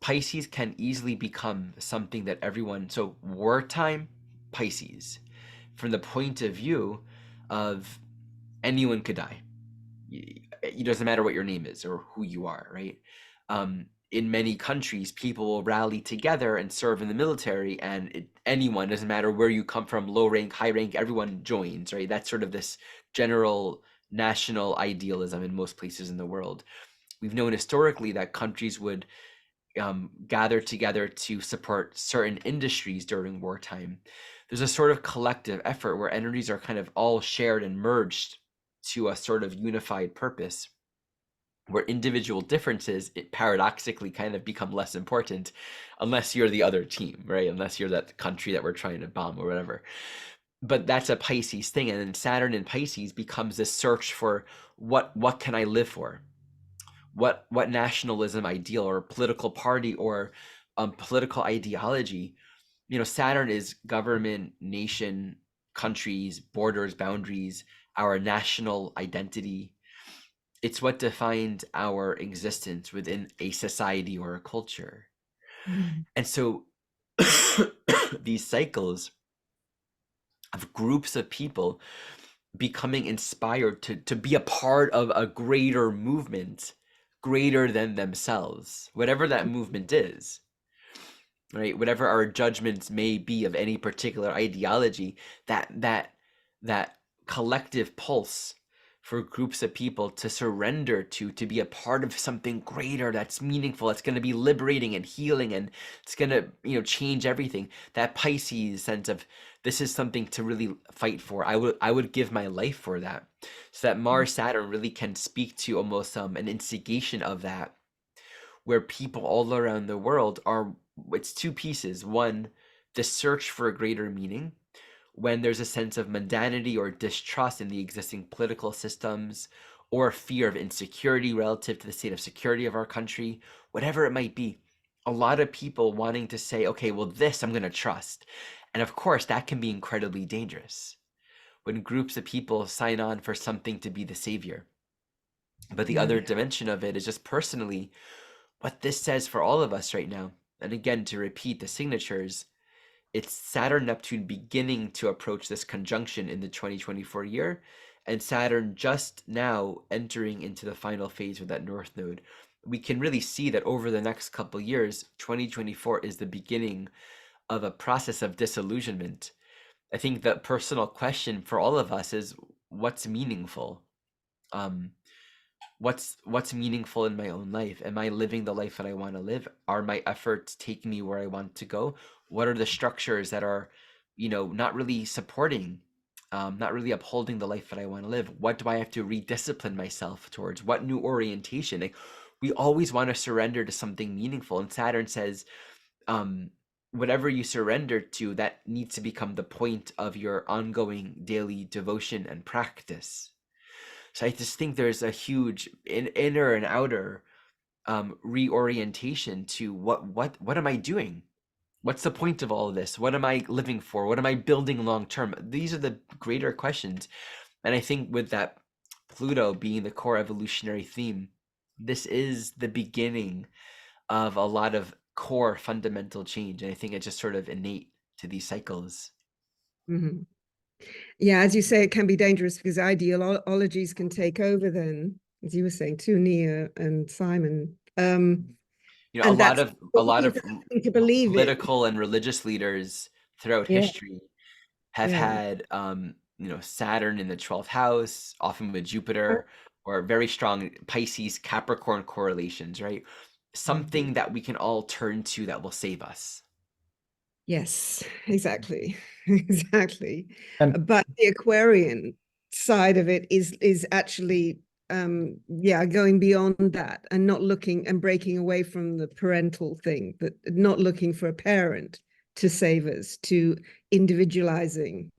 Pisces can easily become something that everyone, so wartime Pisces, from the point of view of anyone could die. It doesn't matter what your name is or who you are, right? In many countries, people will rally together and serve in the military, and anyone, doesn't matter where you come from, low rank, high rank, everyone joins, right? That's sort of this general national idealism in most places in the world. We've known historically that countries would gather together to support certain industries during wartime. There's a sort of collective effort where energies are kind of all shared and merged to a sort of unified purpose, where individual differences, it paradoxically kind of become less important unless you're the other team, right? Unless you're that country that we're trying to bomb or whatever. But that's a Pisces thing. And then Saturn in Pisces becomes this search for what can I live for? What nationalism ideal or political party or political ideology? You know, Saturn is government, nation, countries, borders, boundaries, our national identity. It's what defines our existence within a society or a culture. And so these cycles of groups of people becoming inspired to be a part of a greater movement, greater than themselves, whatever that movement is, right? Whatever our judgments may be of any particular ideology, that collective pulse for groups of people to surrender to be a part of something greater that's meaningful, it's going to be liberating and healing, and it's going to, change everything. That Pisces sense of this is something to really fight for. I would give my life for that. So that Mars Saturn really can speak to almost an instigation of that, where people all around the world are, it's two pieces. One, the search for a greater meaning, when there's a sense of mundanity or distrust in the existing political systems, or fear of insecurity relative to the state of security of our country, whatever it might be. A lot of people wanting to say, okay, well, this I'm going to trust. And of course, that can be incredibly dangerous when groups of people sign on for something to be the savior. But the other dimension of it is just personally what this says for all of us right now. And again, to repeat the signatures, it's Saturn Neptune beginning to approach this conjunction in the 2024 year, and Saturn just now entering into the final phase with that North Node. We can really see that over the next couple years, 2024 is the beginning of a process of disillusionment. I think the personal question for all of us is, what's meaningful? What's meaningful in my own life? Am I living the life that I want to live? Are my efforts taking me where I want to go? What are the structures that are, not really supporting, not really upholding the life that I want to live? What do I have to rediscipline myself towards? What new orientation? Like, we always want to surrender to something meaningful, and Saturn says, whatever you surrender to, that needs to become the point of your ongoing daily devotion and practice. So I just think there's a huge inner and outer reorientation to what am I doing? What's the point of all of this? What am I living for? What am I building long term? These are the greater questions. And I think with that Pluto being the core evolutionary theme, this is the beginning of a lot of core fundamental change. And I think it's just sort of innate to these cycles. Mm-hmm. Yeah, as you say, it can be dangerous because ideologies can take over then, as you were saying, too, Nia and Simon. A lot of to believe political and religious leaders throughout history have had Saturn in the 12th house, often with Jupiter, or very strong Pisces Capricorn correlations, right? Something that we can all turn to that will save us. Yes, exactly. Exactly. And but the Aquarian side of it is actually going beyond that and not looking and breaking away from the parental thing, but not looking for a parent to save us, to individuation,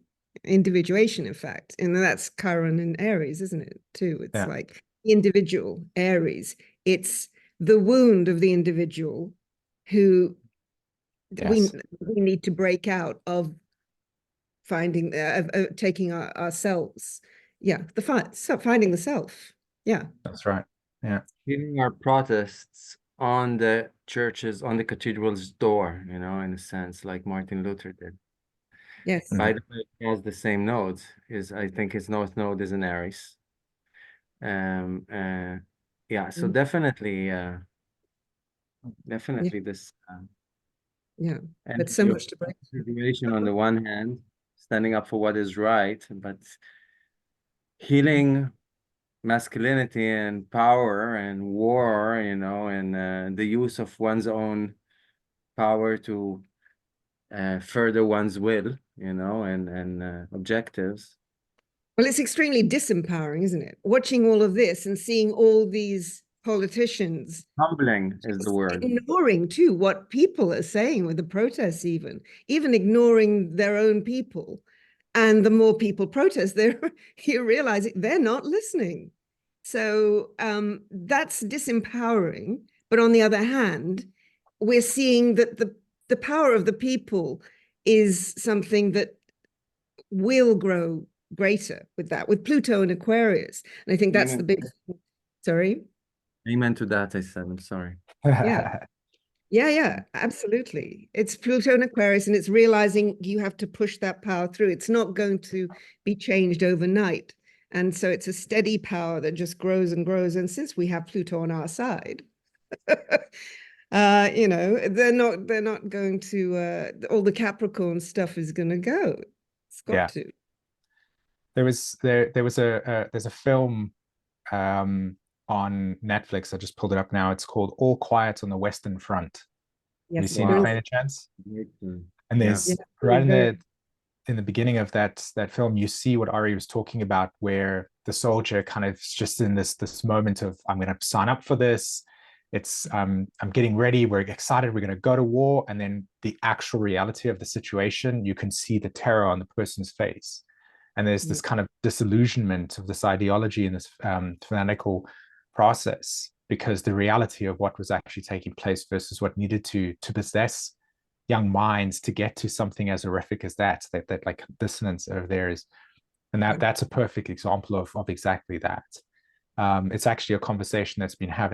in fact. And that's Chiron and Aries, isn't it, too? It's like individual Aries. It's the wound of the individual who we need to break out of finding taking ourselves finding the self. That's right. Hearing our protests on the churches, on the cathedral's door, in a sense, like Martin Luther did. Yes. By the way, it has the same nodes. I think his North Node is in Aries. So definitely this but so much to break. On the one hand, standing up for what is right, but healing masculinity and power and war, and the use of one's own power to further one's will, and objectives. Well, it's extremely disempowering, isn't it? Watching all of this and seeing all these politicians. Humbling is the word. Ignoring too what people are saying with the protests, even ignoring their own people. And the more people protest, you realize they're not listening. So that's disempowering. But on the other hand, we're seeing that the power of the people is something that will grow greater with Pluto and Aquarius. And I think that's the big, sorry? Amen to that, I said, I'm sorry. Yeah, absolutely. It's Pluto and Aquarius, and it's realizing you have to push that power through. It's not going to be changed overnight. And so it's a steady power that just grows and grows. And since we have Pluto on our side, they're not going to, all the Capricorn stuff is going to go. It's got to. there's a film on Netflix. I just pulled it up now. It's called All Quiet on the Western Front. Have you Yes, seen it by any chance? And there's right in very- there in the beginning of that film, you see what Ari was talking about, where the soldier kind of just in this moment of, I'm going to sign up for this. It's I'm getting ready. We're excited. We're going to go to war. And then the actual reality of the situation, you can see the terror on the person's face. And there's this kind of disillusionment of this ideology and this fanatical process, because the reality of what was actually taking place versus what needed to possess young minds to get to something as horrific as that like dissonance over there is. And that's a perfect example of exactly that. It's actually a conversation that's been had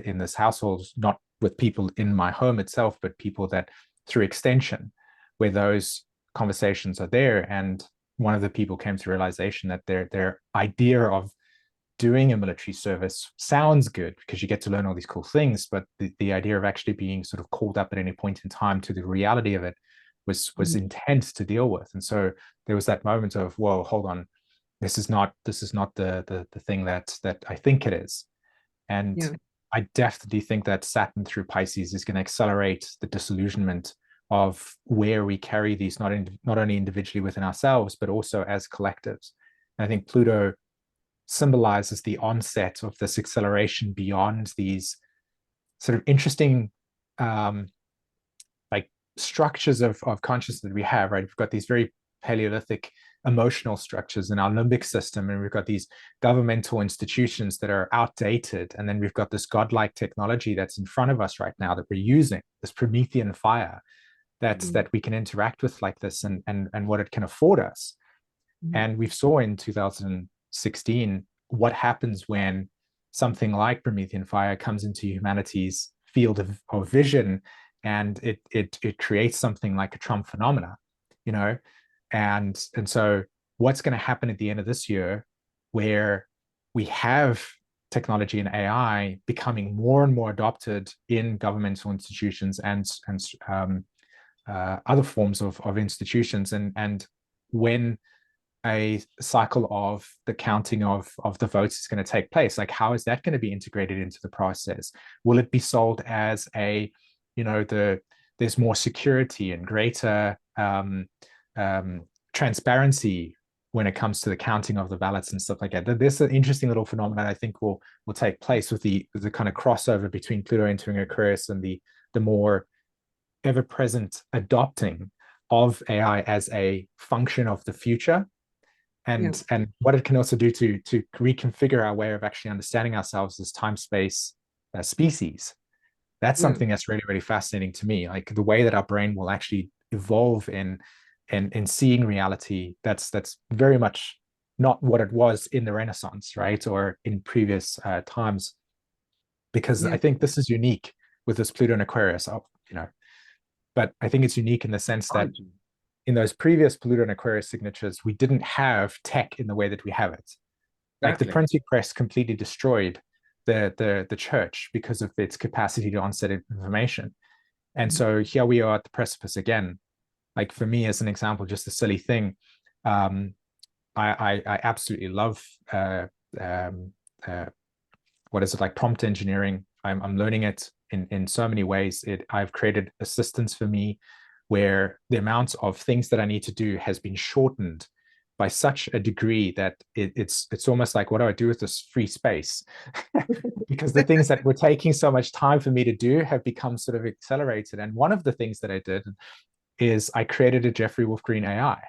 in this household, not with people in my home itself, but people that through extension, where those conversations are there. And one of the people came to realization that their idea of doing a military service sounds good because you get to learn all these cool things, but the idea of actually being sort of called up at any point in time to the reality of it was intense to deal with. And so there was that moment of, whoa, hold on, this is not the thing that I think it is. And I definitely think that Saturn through Pisces is going to accelerate the disillusionment of where we carry these not only individually within ourselves, but also as collectives. And I think Pluto symbolizes the onset of this acceleration beyond these sort of interesting like structures of consciousness that we have, right? We've got these very Paleolithic emotional structures in our limbic system, and we've got these governmental institutions that are outdated, and then we've got this godlike technology that's in front of us right now that we're using, this Promethean fire that we can interact with like this, and what it can afford us. And we saw in 2016 what happens when something like Promethean fire comes into humanity's field of vision, and it creates something like a Trump phenomena, you know. And so what's going to happen at the end of this year, where we have technology and AI becoming more and more adopted in governmental institutions and other forms of institutions, and when a cycle of the counting of the votes is going to take place, like how is that going to be integrated into the process? Will it be sold as a, you know, there's more security and greater transparency when it comes to the counting of the ballots and stuff like that? There's an interesting little phenomenon I think will take place with the kind of crossover between Pluto entering Aquarius and the more ever-present adopting of AI as a function of the future, and what it can also do to reconfigure our way of actually understanding ourselves as time-space species. That's something that's really, really fascinating to me, like the way that our brain will actually evolve in seeing reality that's very much not what it was in the Renaissance, right, or in previous times. Because I think this is unique with this Pluto and Aquarius, you know, but I think it's unique in the sense that in those previous Pluto and Aquarius signatures, we didn't have tech in the way that we have it. Like the printing press completely destroyed the church because of its capacity to onset information. And so here we are at the precipice again. Like for me, as an example, just a silly thing, I absolutely love what is it, like prompt engineering. I'm learning it in so many ways. I've created assistants for me where the amount of things that I need to do has been shortened by such a degree that it's almost like, what do I do with this free space? Because the things that were taking so much time for me to do have become sort of accelerated. And one of the things that I did is I created a Jeffrey Wolf Green AI.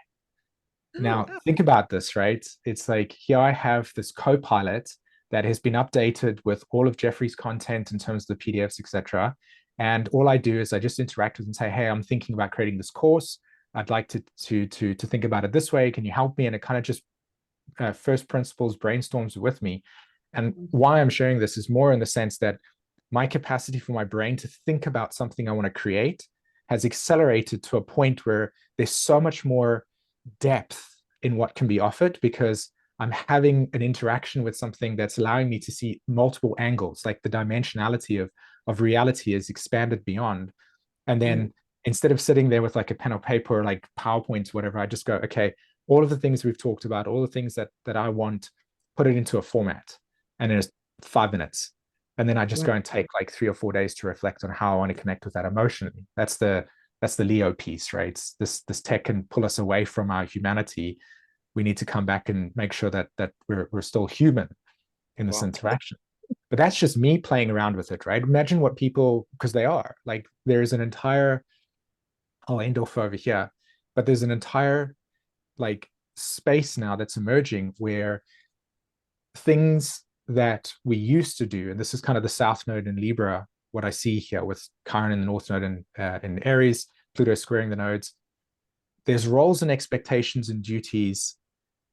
Now, think about this, right? It's like, here I have this co-pilot that has been updated with all of Jeffrey's content in terms of the PDFs, etc. And all I do is I just interact with and say, hey, I'm thinking about creating this course. I'd like to think about it this way. Can you help me? And it kind of just first principles brainstorms with me. And why I'm sharing this is more in the sense that my capacity for my brain to think about something I want to create has accelerated to a point where there's so much more depth in what can be offered, because I'm having an interaction with something that's allowing me to see multiple angles, like the dimensionality of reality is expanded beyond. And then instead of sitting there with like a pen or paper or like PowerPoint, whatever, I just go, okay, all of the things we've talked about, all the things that I want, put it into a format, and in 5 minutes. And then I just go and take like 3 or 4 days to reflect on how I want to connect with that emotionally. That's the Leo piece, right? This tech can pull us away from our humanity. We need to come back and make sure that we're still human in this interaction. But that's just me playing around with it, right? Imagine what people, because they are like, there's an entire, I'll end off over here, but there's an entire like space now that's emerging where things that we used to do, and this is kind of the South Node in Libra, what I see here with Chiron in the North Node in Aries, Pluto squaring the nodes. There's roles and expectations and duties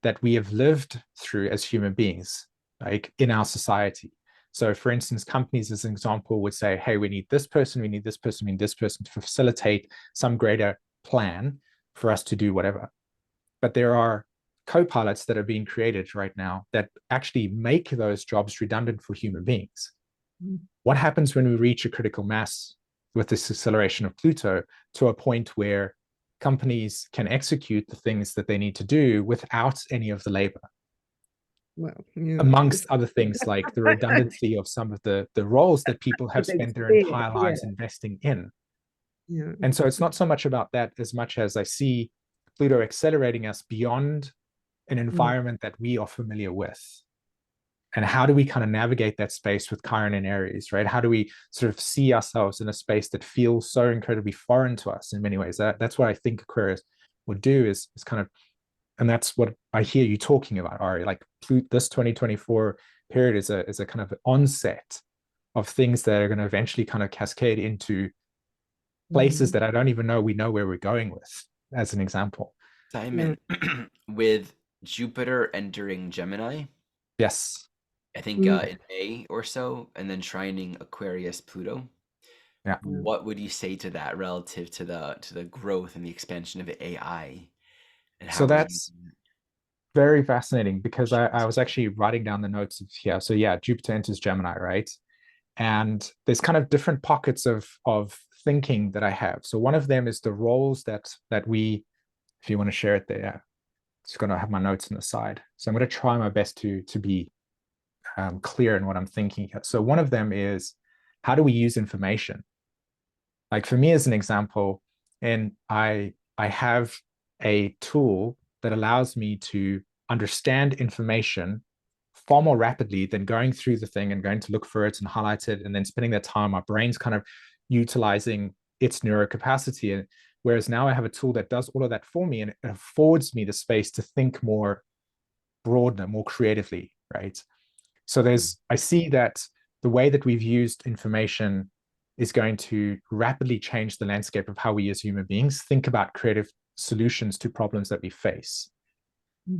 that we have lived through as human beings, like in our society. So for instance, companies as an example would say, hey, we need this person, we need this person, we need this person to facilitate some greater plan for us to do whatever. But there are co-pilots that are being created right now that actually make those jobs redundant for human beings. What happens when we reach a critical mass with this acceleration of Pluto to a point where companies can execute the things that they need to do without any of the labor? Well, yeah. Amongst other things like the redundancy of some of the roles that people have spent their entire lives investing in. Yeah. And so it's not so much about that as much as I see Pluto accelerating us beyond an environment that we are familiar with. And how do we kind of navigate that space with Chiron and Aries, right? How do we sort of see ourselves in a space that feels so incredibly foreign to us in many ways? That's what I think Aquarius would do is kind of, and that's what I hear you talking about, Ari. Like this 2024 period is a kind of onset of things that are going to eventually kind of cascade into places that I don't even know we know where we're going with, as an example. Simon, with Jupiter entering Gemini, yes, I think in May or so, and then trining Aquarius Pluto. Yeah. What would you say to that relative to the growth and the expansion of AI? And how so that's very fascinating because I was actually writing down the notes of here. So yeah, Jupiter enters Gemini, right? And there's kind of different pockets of thinking that I have. So one of them is the roles that we, if you want to share it there, it's going to have my notes on the side. So I'm going to try my best to be clear in what I'm thinking here. So one of them is, how do we use information? Like for me as an example, and I have a tool that allows me to understand information far more rapidly than going through the thing and going to look for it and highlight it and then spending that time. My brain's kind of utilizing its neurocapacity. Whereas now I have a tool that does all of that for me and it affords me the space to think more broader, more creatively, right? So I see that the way that we've used information is going to rapidly change the landscape of how we as human beings think about creative solutions to problems that we face.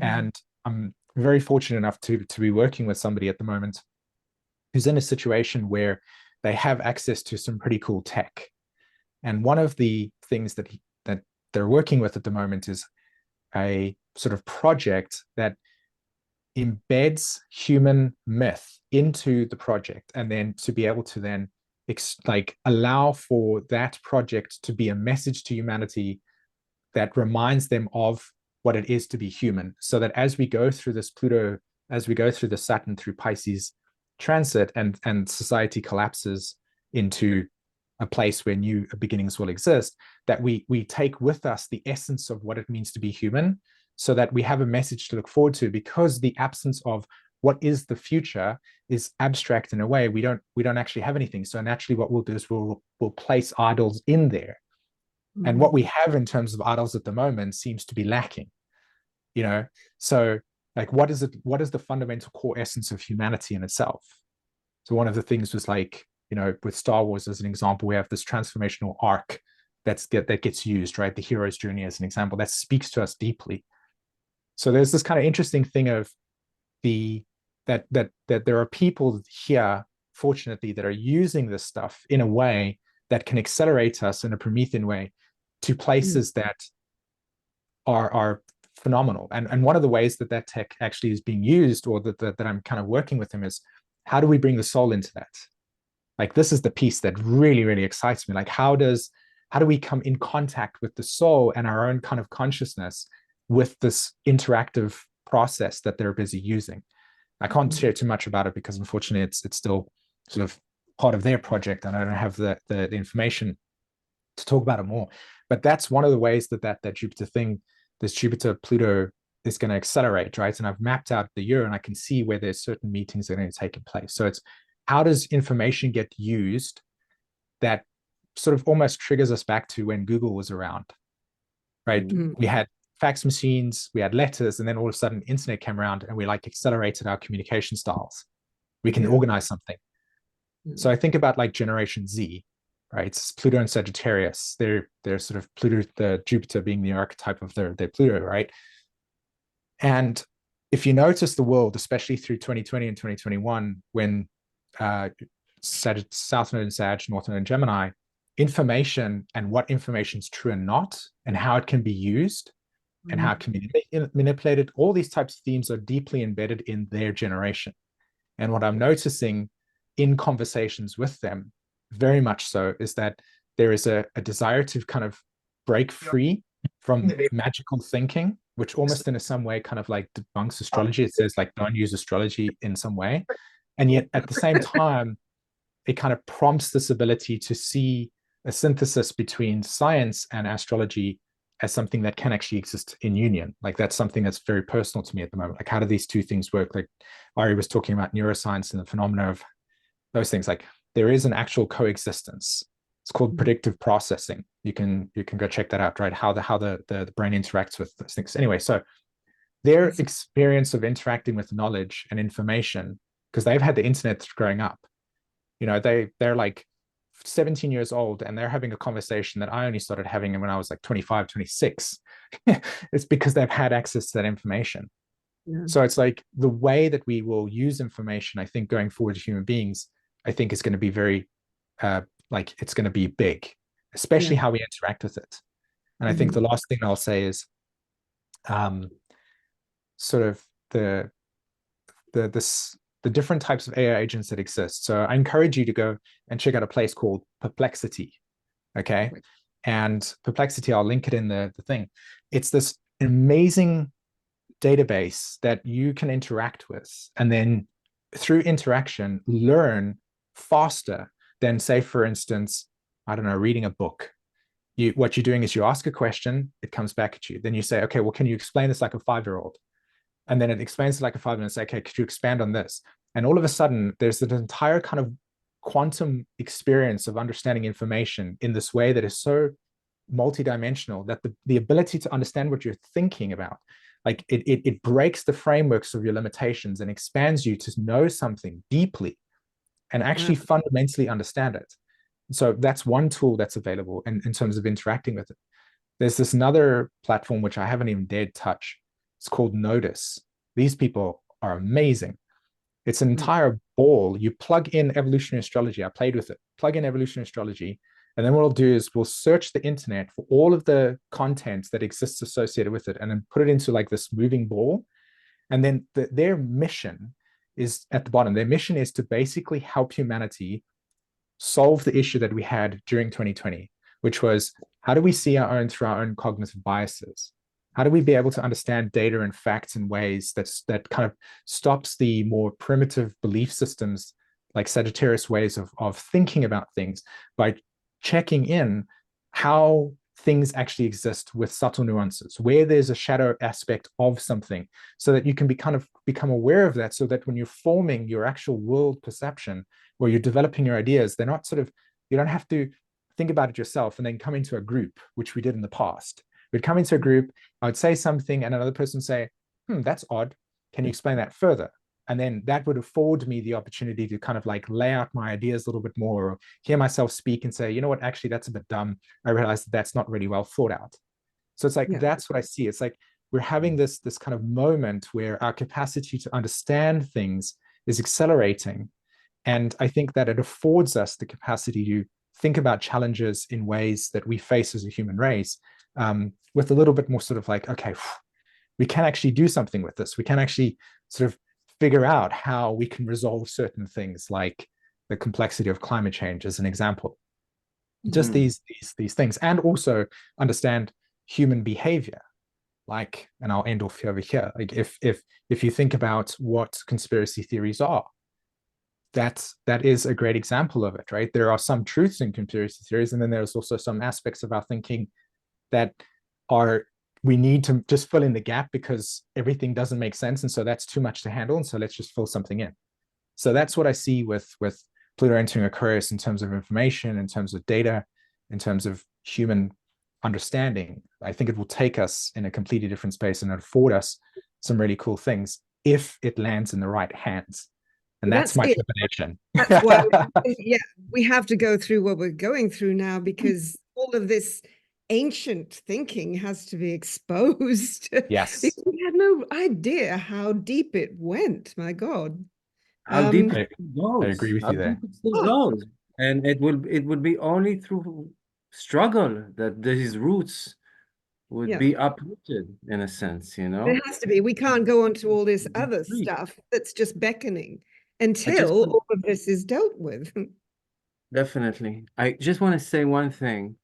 And I'm very fortunate enough to be working with somebody at the moment who's in a situation where they have access to some pretty cool tech. And one of the things that they're working with at the moment is a sort of project that embeds human myth into the project, and then to be able to then like allow for that project to be a message to humanity that reminds them of what it is to be human, so that as we go through this Pluto, as we go through the Saturn through Pisces transit and society collapses into a place where new beginnings will exist, that we take with us the essence of what it means to be human, so that we have a message to look forward to, because the absence of what is the future is abstract in a way. We don't actually have anything. So naturally what we'll do is we'll place idols in there. And what we have in terms of idols at the moment seems to be lacking, you know? So like, what is the fundamental core essence of humanity in itself? So one of the things was like, you know, with Star Wars as an example, we have this transformational arc that gets used, right? The hero's journey as an example that speaks to us deeply. So there's this kind of interesting thing of that there are people here, fortunately, that are using this stuff in a way that can accelerate us in a Promethean way to places that are phenomenal. And one of the ways that tech actually is being used, or that I'm kind of working with them, is how do we bring the soul into that? Like, this is the piece that really, really excites me. Like, how does how do we come in contact with the soul and our own kind of consciousness with this interactive process that they're busy using. I can't share too much about it because unfortunately it's still sort of part of their project and I don't have the information to talk about it more. But that's one of the ways that Jupiter thing, this Jupiter Pluto is going to accelerate, right? And I've mapped out the year and I can see where there's certain meetings that are going to take place. So it's how does information get used that sort of almost triggers us back to when Google was around, right? We had fax machines, we had letters, and then all of a sudden internet came around and we like accelerated our communication styles. We can organize something. So I think about like Generation Z, right? It's Pluto and Sagittarius. They're sort of Pluto, the Jupiter being the archetype of their Pluto, right? And if you notice the world, especially through 2020 and 2021, when South Node in Sag, North Node in Gemini, information and what information is true and not, and how it can be used, and how it can be manipulated, all these types of themes are deeply embedded in their generation. And what I'm noticing in conversations with them, very much so, is that there is a desire to kind of break free from magical thinking, which almost in some way kind of like debunks astrology. It says like, don't use astrology in some way. And yet at the same time, it kind of prompts this ability to see a synthesis between science and astrology as something that can actually exist in union. Like that's something that's very personal to me at the moment. Like how do these two things work? Like Ari was talking about neuroscience and the phenomena of those things. Like there is an actual coexistence. It's called predictive processing. You can go check that out, right? How the brain interacts with those things. Anyway, so their experience of interacting with knowledge and information, because they've had the internet growing up, you know, they're like 17 years old and they're having a conversation that I only started having when I was like 25, 26. It's because they've had access to that information. So it's like the way that we will use information, I think going forward as human beings, I think is going to be very, like it's going to be big, especially how we interact with it. And I think the last thing I'll say is sort of the different types of AI agents that exist. So I encourage you to go and check out a place called Perplexity. Okay. And Perplexity, I'll link it in the thing. It's this amazing database that you can interact with. And then through interaction, learn faster than, say, for instance, I don't know, reading a book. What you're doing is you ask a question, it comes back at you. Then you say, okay, well, can you explain this like a 5-year-old? And then it explains it like a 5-year-old and say, okay, could you expand on this? And all of a sudden, there's an entire kind of quantum experience of understanding information in this way that is so multidimensional that the ability to understand what you're thinking about, like it breaks the frameworks of your limitations and expands you to know something deeply and actually fundamentally understand it. So that's one tool that's available in terms of interacting with it. There's this another platform which I haven't even dared touch. It's called Notice. These people are amazing. It's an entire ball. You plug in evolutionary astrology. I played with it. Plug in evolutionary astrology. And then what we'll do is we'll search the internet for all of the content that exists associated with it and then put it into like this moving ball. And then their mission is at the bottom. Their mission is to basically help humanity solve the issue that we had during 2020, which was how do we see our own through our own cognitive biases? How do we be able to understand data and facts in ways that kind of stops the more primitive belief systems, like Sagittarius ways of thinking about things, by checking in how things actually exist with subtle nuances, where there's a shadow aspect of something, so that you can become aware of that, so that when you're forming your actual world perception, or you're developing your ideas, they're not you don't have to think about it yourself and then come into a group, which we did in the past. We'd come into a group, I would say something and another person would say, that's odd. Can you explain that further? And then that would afford me the opportunity to kind of like lay out my ideas a little bit more, or hear myself speak and say, you know what, actually, that's a bit dumb. I realized that's not really well thought out. So it's like, that's what I see. It's like we're having this kind of moment where our capacity to understand things is accelerating. And I think that it affords us the capacity to think about challenges in ways that we face as a human race, with a little bit more sort of like, okay, we can actually do something with this. We can actually sort of figure out how we can resolve certain things, like the complexity of climate change as an example. just Mhm. these things, and also understand human behavior. Like, and I'll end off over here. Like, if you think about what conspiracy theories are, that is a great example of it, right? There are some truths in conspiracy theories, and then there's also some aspects of our thinking that are, we need to just fill in the gap because everything doesn't make sense, and so that's too much to handle, and so let's just fill something in. So that's what I see with Pluto entering Aquarius in terms of information, in terms of data, in terms of human understanding. I think it will take us in a completely different space and afford us some really cool things if it lands in the right hands. And that's That's my it. prediction. That's why, yeah, we have to go through what we're going through now, because all of this ancient thinking has to be exposed. Yes. Because we had no idea how deep it went. My God. How deep I, it I goes, agree with how you deep there. it still Oh, goes. And it would be only through struggle that these roots would yeah, be uprooted in a sense, you there know? has to be. We can't go on to all this To be other free. stuff that's just beckoning I just until all of this is dealt with. definitely. I just want to say one thing,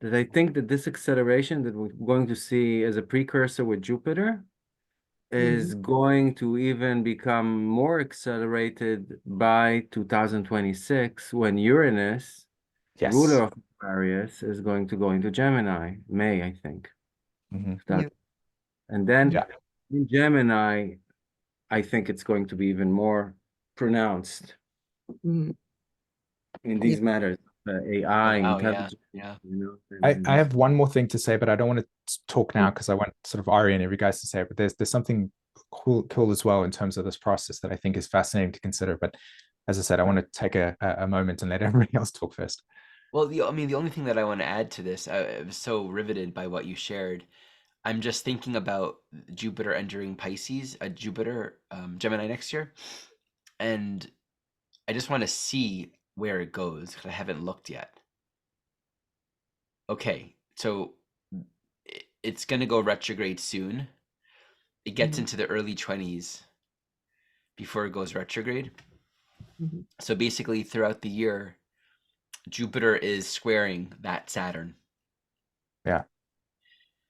that I think that this acceleration that we're going to see as a precursor with Jupiter is going to even become more accelerated by 2026, when Uranus, Yes. ruler of Aquarius, is going to go into Gemini, May, I think. Mm-hmm. Yeah. And then Yeah. in Gemini, I think it's going to be even more pronounced Mm. in Yeah. these matters, Oh AI, wow, yeah, intelligence, yeah. you know, I have one more thing to say, but I don't want to talk now because I want sort of Ari and every guys to say it. But there's something cool as well in terms of this process that I think is fascinating to consider. But as I said, I want to take a moment and let everybody else talk first. Well, I mean, the only thing that I want to add to this, I was so riveted by what you shared. I'm just thinking about Jupiter entering Pisces, Jupiter, Gemini next year, and I just want to see where it goes because I haven't looked yet. Okay, so it's gonna go retrograde soon. It gets into the early 20s before it goes retrograde. Mhm. So basically, throughout the year, Jupiter is squaring that Saturn. Yeah.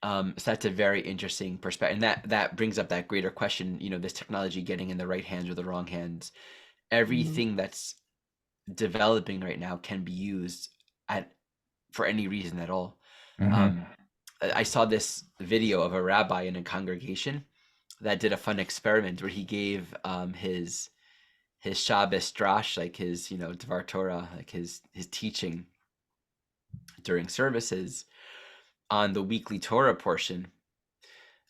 So that's a very interesting perspective, and that brings up that greater question. You know, this technology getting in the right hands or the wrong hands. Everything that's developing right now can be used at for any reason at all. Mm-hmm. I saw this video of a rabbi in a congregation that did a fun experiment where he gave his Shabbos drash, like his Dvar Torah, like his teaching during services on the weekly Torah portion,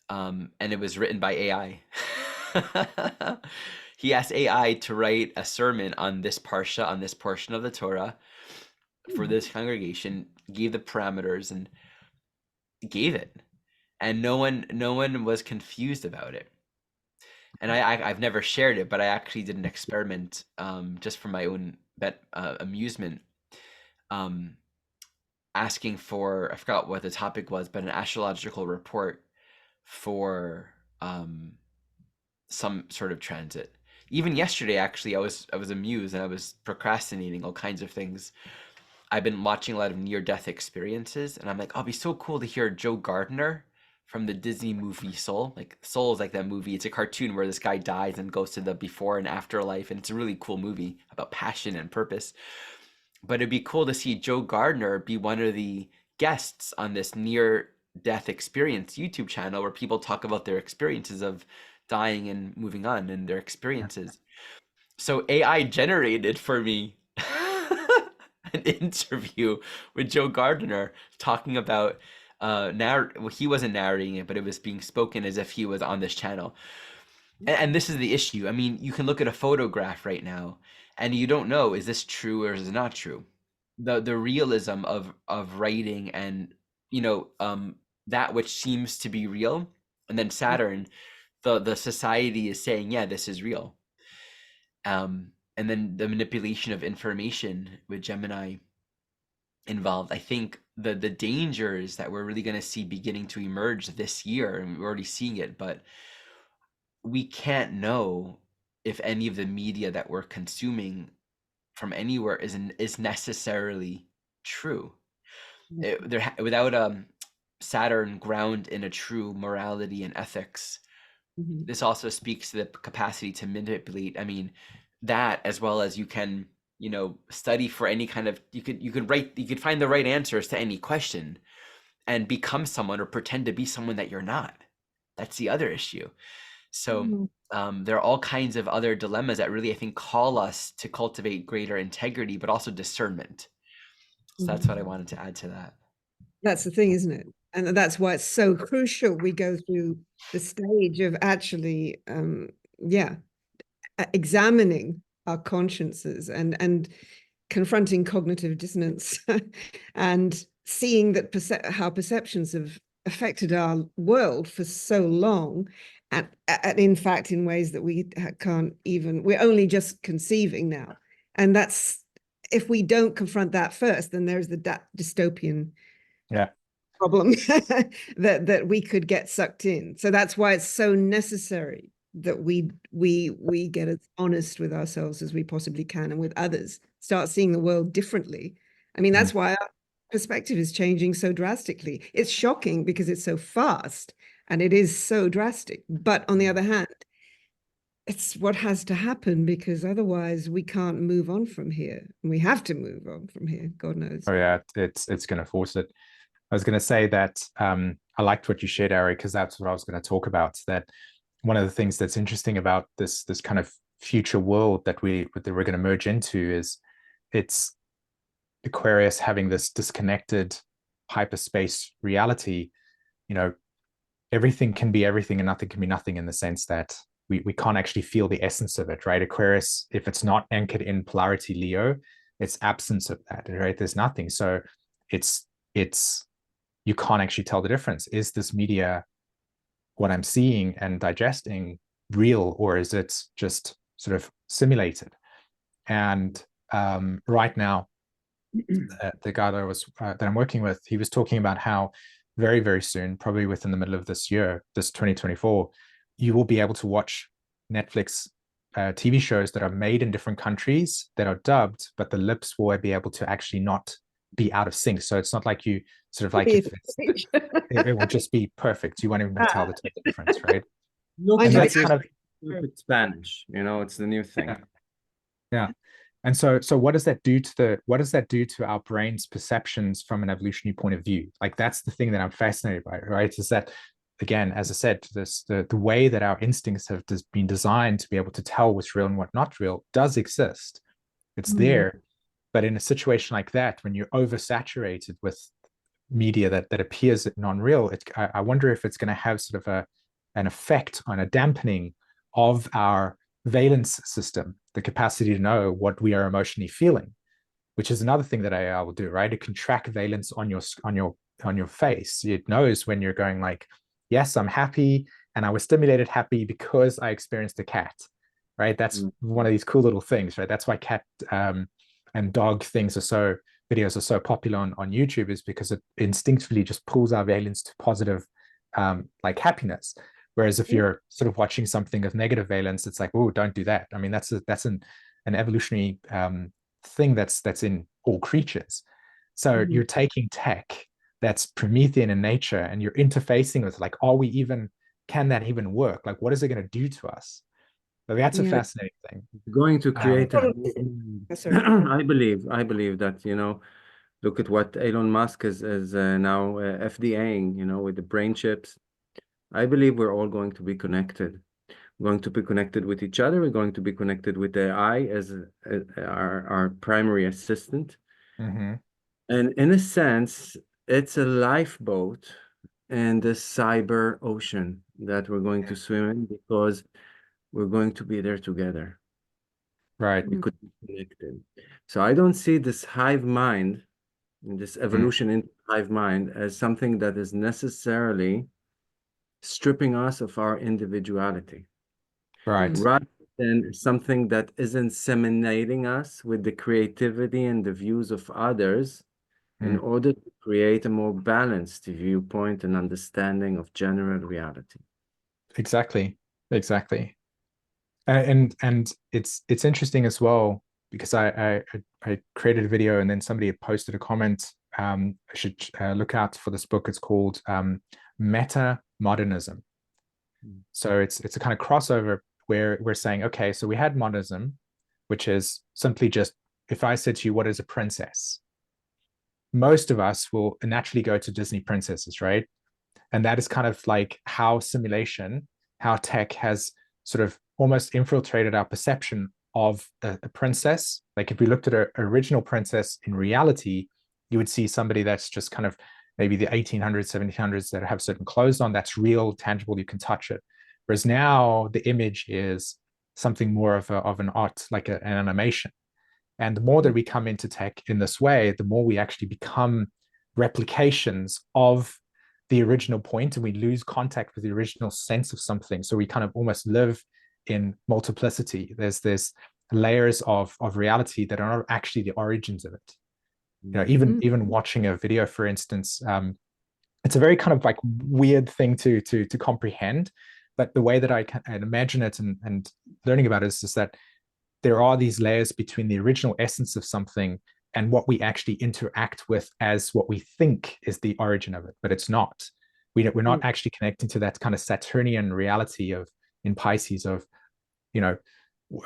and it was written by AI. He asked AI to write a sermon on this parsha, on this portion of the Torah for this congregation, gave the parameters and gave it. And no one was confused about it. And I've never shared it, but I actually did an experiment just for my own amusement, um, asking for, I forgot what the topic was, but an astrological report for some sort of transit. Even yesterday, actually, I was amused and I was procrastinating all kinds of things. I've been watching a lot of near-death experiences, and I'm like, oh, it'd be so cool to hear Joe Gardner from the Disney movie Soul. Like Soul is like that movie. It's a cartoon where this guy dies and goes to the before and after life, and it's a really cool movie about passion and purpose. But it'd be cool to see Joe Gardner be one of the guests on this near-death experience YouTube channel where people talk about their experiences of dying and moving on and their experiences. So AI generated for me an interview with Joe Gardner talking about well, he wasn't narrating it, but it was being spoken as if he was on this channel. And this is the issue. I mean, you can look at a photograph right now and you don't know, is this true or is it not true? The realism of writing and that which seems to be real, and then Saturn, the society is saying, yeah, this is real. And then the manipulation of information with Gemini involved. I think the dangers that we're really going to see beginning to emerge this year, and we're already seeing it, but we can't know if any of the media that we're consuming from anywhere is necessarily true. Yeah. Without Saturn ground in a true morality and ethics, Mhm. this also speaks to the capacity to manipulate. I mean, that as well as you can, study for any kind of, you could find the right answers to any question and become someone or pretend to be someone that you're not. That's the other issue. So there are all kinds of other dilemmas that really, I think, call us to cultivate greater integrity, but also discernment. So that's what I wanted to add to that. That's the thing, isn't it? And that's why it's so crucial we go through the stage of actually, examining our consciences and confronting cognitive dissonance and seeing that how perceptions have affected our world for so long, and in fact in ways that we can't even, we're only just conceiving now. And that's, if we don't confront that first, then there's the dystopian problem that we could get sucked in. So that's why it's so necessary that we get as honest with ourselves as we possibly can, and with others, start seeing the world differently. I mean, that's why our perspective is changing so drastically. It's shocking because it's so fast and it is so drastic. But on the other hand, it's what has to happen, because otherwise we can't move on from here. And we have to move on from here, God knows. Oh yeah, it's going to force it. I was going to say that I liked what you shared, Ari, because that's what I was going to talk about. That one of the things that's interesting about this kind of future world that we're going to merge into is it's Aquarius having this disconnected hyperspace reality. Everything can be everything and nothing can be nothing, in the sense that we can't actually feel the essence of it, right? Aquarius, if it's not anchored in polarity Leo, it's absence of that, right? There's nothing. So it's you can't actually tell the difference. Is this media, what I'm seeing and digesting, real, or is it just sort of simulated? And right now, the guy that I'm working with, he was talking about how very, very soon, probably within the middle of this year, this 2024, you will be able to watch Netflix TV shows that are made in different countries that are dubbed, but the lips will be able to actually not be out of sync. So it's not like you sort of like, if it will just be perfect. You won't even be able to tell the difference, right? Look, And that's kind of perfect Spanish. It's the new thing. Yeah. And so what does that do to our brain's perceptions from an evolutionary point of view? Like, that's the thing that I'm fascinated by, right? Is that, again, as I said, the way that our instincts have been designed to be able to tell what's real and what not real does exist. It's there. But in a situation like that, when you're oversaturated with media that appears non-real, I wonder if it's going to have sort of an effect on a dampening of our valence system, the capacity to know what we are emotionally feeling, which is another thing that AI will do, right? It can track valence on your face. It knows when you're going like, yes, I'm happy, and I was stimulated happy because I experienced a cat, right? That's one of these cool little things, right? That's why cat and dog videos are so popular on YouTube, is because it instinctively just pulls our valence to positive, like happiness. Whereas if you're sort of watching something of negative valence, it's like, oh, don't do that. I mean, that's an evolutionary thing that's in all creatures. So you're taking tech that's Promethean in nature, and you're interfacing with, like, can that even work? Like, what is it going to do to us? So that's a fascinating thing. Going to create I believe that, look at what Elon Musk is now FDAing, with the brain chips. I believe we're all going to be connected. We're going to be connected with each other. We're going to be connected with AI as our primary assistant. And in a sense, it's a lifeboat in the cyber ocean that we're going to swim in, because we're going to be there together. Right. We could be connected. So I don't see this hive mind, this evolution into hive mind, as something that is necessarily stripping us of our individuality. Right. Rather than something that is inseminating us with the creativity and the views of others in order to create a more balanced viewpoint and understanding of general reality. Exactly. And it's interesting as well, because I I created a video, and then somebody had posted a comment. I should look out for this book. It's called Meta Modernism. So it's a kind of crossover where we're saying, okay, so we had modernism, which is simply just, if I said to you, what is a princess? Most of us will naturally go to Disney princesses, right? And that is kind of like how simulation, how tech has sort of almost infiltrated our perception of a princess. Like if we looked at an original princess in reality, you would see somebody that's just kind of maybe the 1800s, 1700s that have certain clothes on. That's real, tangible, you can touch it. Whereas now the image is something more of an art, like an animation. And the more that we come into tech in this way, the more we actually become replications of the original point, and we lose contact with the original sense of something. So we kind of almost live in multiplicity. There's layers of reality that are not actually the origins of it. You know, even watching a video, for instance, it's a very kind of like weird thing to comprehend. But the way that I can imagine it and learning about it is just that there are these layers between the original essence of something and what we actually interact with as what we think is the origin of it, but it's not. We're not actually connecting to that kind of Saturnian reality of in Pisces of, you know,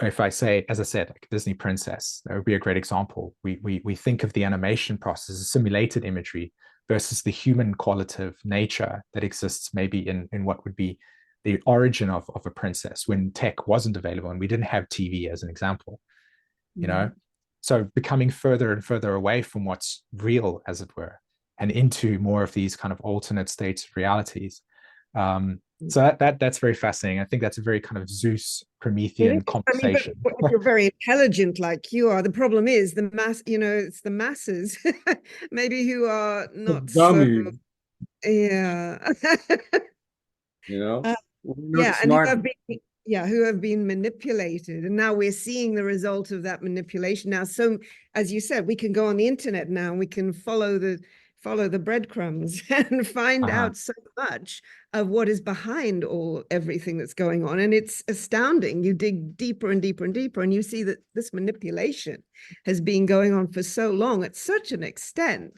if I say, as I said, like Disney princess, that would be a great example. We think of the animation process as simulated imagery versus the human qualitative nature that exists maybe in what would be the origin of a princess when tech wasn't available and we didn't have TV as an example, you know? So becoming further and further away from what's real, as it were, and into more of these kind of alternate states of realities. So that's very fascinating. I think that's a very kind of Zeus Promethean conversation. I mean, but you're very intelligent like you are. The problem is the mass, you know, it's the masses maybe who are not so, yeah. You know, Yeah, and smart. who have been manipulated, and now we're seeing the result of that manipulation. Now, so as you said, we can go on the internet now and we can follow the breadcrumbs and find out so much of what is behind everything that's going on, and it's astounding. You dig deeper and deeper and deeper, and you see that this manipulation has been going on for so long at such an extent.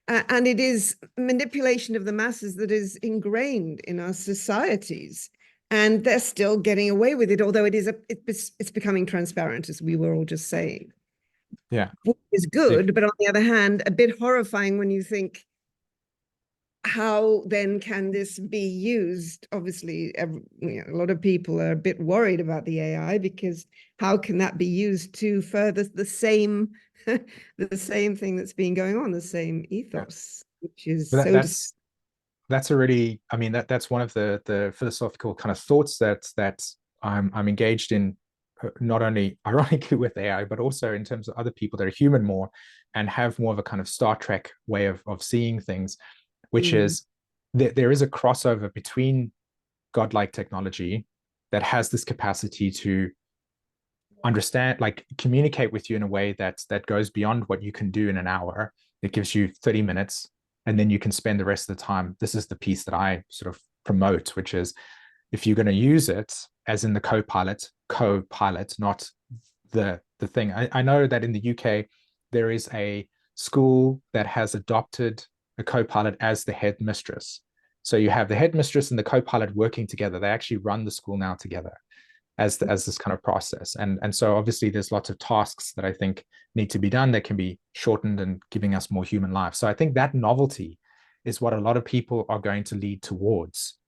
And it is manipulation of the masses that is ingrained in our societies, and they're still getting away with it. Although it's becoming transparent, as we were all just saying. Yeah, which is good, but on the other hand, a bit horrifying when you think, how then can this be used? Obviously, a lot of people are a bit worried about the AI because how can that be used to further the same thing that's been going on, the same ethos, which is that's already, I mean, that's one of the philosophical kind of thoughts that I'm engaged in, not only ironically with AI, but also in terms of other people that are human more and have more of a kind of Star Trek way of seeing things, which is that there is a crossover between godlike technology that has this capacity to understand, like communicate with you in a way that goes beyond what you can do in an hour. It gives you 30 minutes, and then you can spend the rest of the time. This is the piece that I sort of promote, which is if you're going to use it, as in the co-pilot, not the thing. I know that in the UK, there is a school that has adopted a co-pilot as the headmistress. So you have the headmistress and the co-pilot working together. They actually run the school now together as this kind of process. And so obviously there's lots of tasks that I think need to be done that can be shortened and giving us more human life. So I think that novelty is what a lot of people are going to lead towards.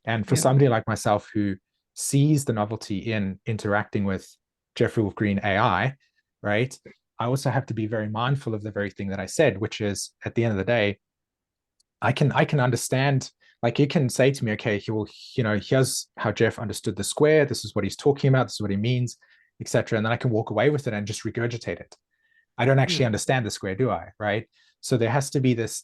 And for somebody like myself who sees the novelty in interacting with Jeffrey Wolf Green AI, right? I also have to be very mindful of the very thing that I said, which is at the end of the day, I can understand, like you can say to me, okay, here's how Jeff understood the square. This is what he's talking about. This is what he means, etc. And then I can walk away with it and just regurgitate it. I don't actually understand the square, do I? Right. So there has to be this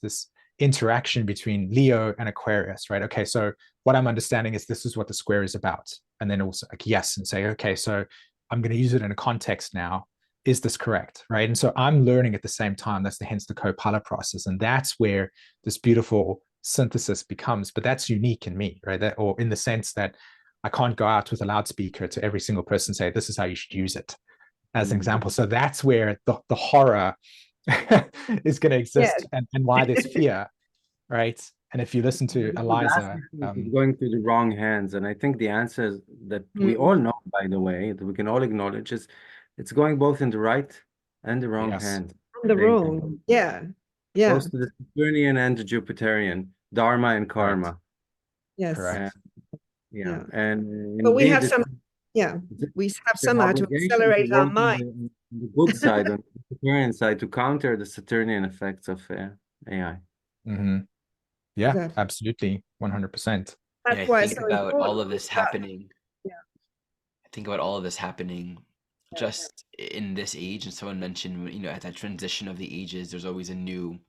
interaction between Leo and Aquarius, right? Okay, so what I'm understanding is this is what the square is about. And then also like, yes, and say, okay, so I'm going to use it in a context now. Is this correct? Right. And so I'm learning at the same time. That's hence the co-pilot process. And that's where this beautiful synthesis becomes, but that's unique in me, right? Or in the sense that I can't go out with a loudspeaker to every single person and say, this is how you should use it. as an example. So that's where the horror is going to exist, and why there's fear, right? And if you listen to Eliza, It's going to the wrong hands, and I think the answer that we all know, by the way, that we can all acknowledge is it's going both in the right and the wrong yes, hand. The wrong, yeah. Both to the Saturnian and the Jupiterian, Dharma and correct, Karma. Yes. correct. And But we have indeed, some, we have it's an somehow to obligation to accelerate our work mind. on the good side, on the Saturnian side, to counter the Saturnian effects of AI. Yeah, Exactly. absolutely, 100%. That's I why it's think so about important. all of this happening. Yeah. I think about all of this happening just in this age, and someone mentioned, you know, at that transition of the ages, there's always a new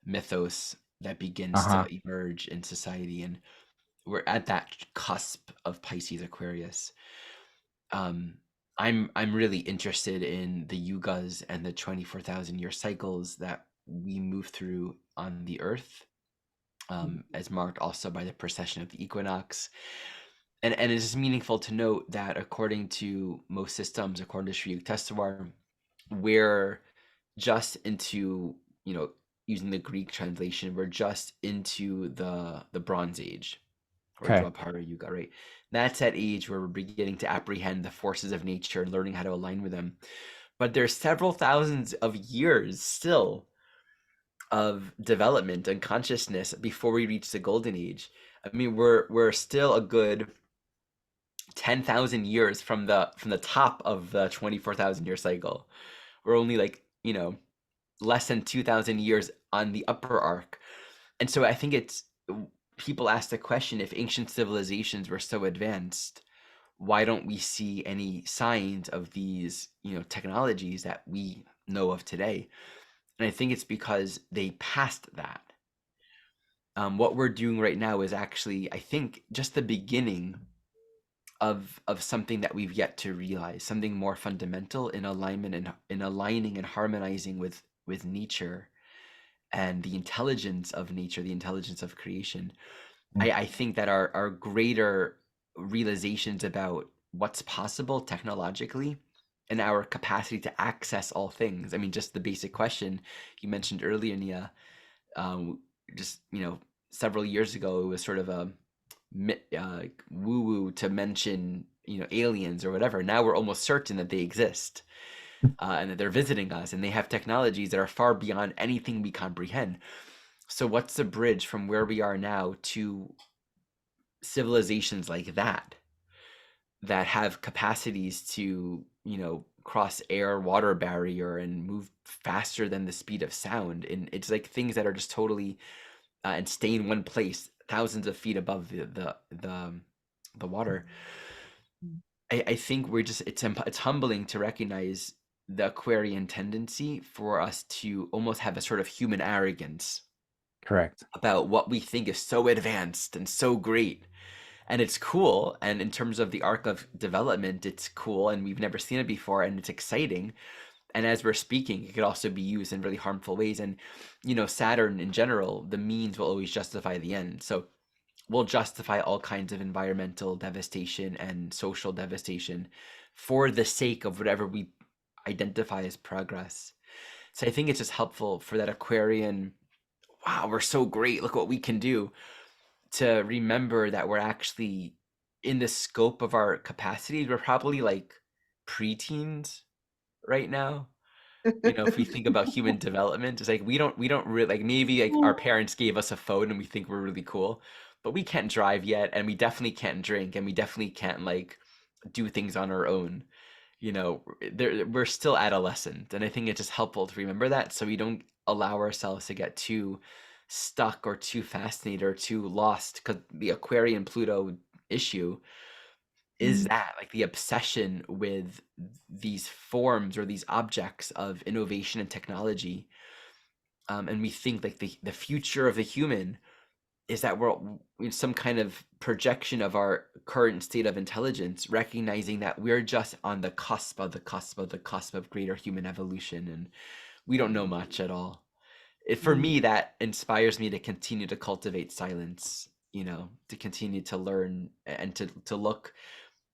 mythos that begins to emerge in society, and we're at that cusp of Pisces Aquarius. I'm really interested in the yugas and the 24,000 year cycles that we move through on the Earth, as marked also by the precession of the equinox. And it is meaningful to note that according to most systems, according to Sri Yukteswar, we're just into, you know, using the Greek translation, we're just into the Bronze Age, or Okay. Dwapara Yuga, right? That's that age where we're beginning to apprehend the forces of nature and learning how to align with them. But there's several thousands of years still of development and consciousness before we reach the Golden Age. I mean, we're still a good 10,000 years from the top of the 24,000 year cycle. We're only like, you know, less than 2,000 years on the upper arc. And so I think it's, people ask the question, if ancient civilizations were so advanced, why don't we see any signs of these, you know, technologies that we know of today? And I think it's because they passed that. What we're doing right now is actually, I think, just the beginning of something that we've yet to realize, something more fundamental in alignment and in aligning and harmonizing with nature and the intelligence of nature, the intelligence of creation. I think that our greater realizations about what's possible technologically and our capacity to access all things. I mean, just the basic question you mentioned earlier, Nia, just, you know, several years ago, it was sort of a woo-woo to mention, you know, aliens or whatever. Now we're almost certain that they exist, and that they're visiting us, and they have technologies that are far beyond anything we comprehend. So what's the bridge from where we are now to civilizations like that have capacities to, you know, cross air water barrier and move faster than the speed of sound? And it's like things that are just totally and stay in one place thousands of feet above the water. I think we're just, it's humbling to recognize the Aquarian tendency for us to almost have a sort of human arrogance Correct. about what we think is so advanced and so great. And it's cool. And in terms of the arc of development, it's cool. And we've never seen it before. And it's exciting. And as we're speaking, it could also be used in really harmful ways. And, you know, Saturn in general, the means will always justify the end. So we'll justify all kinds of environmental devastation and social devastation for the sake of whatever we identify as progress. So I think it's just helpful for that Aquarian, wow, we're so great, look what we can do, to remember that we're actually, in the scope of our capacities, we're probably like preteens right now. You know, if we think about human development, it's like we don't really, like, maybe like our parents gave us a phone and we think we're really cool, but we can't drive yet, and we definitely can't drink, and we definitely can't like do things on our own. You know, we're still adolescent, and I think it's just helpful to remember that, so we don't allow ourselves to get too stuck or too fascinated or too lost, because the Aquarian Pluto issue is that, like, the obsession with these forms or these objects of innovation and technology, and we think like the future of the human is that we're in some kind of projection of our current state of intelligence, recognizing that we're just on the cusp of the cusp of the cusp of greater human evolution, and we don't know much at all. For me, that inspires me to continue to cultivate silence, you know, to continue to learn and to look.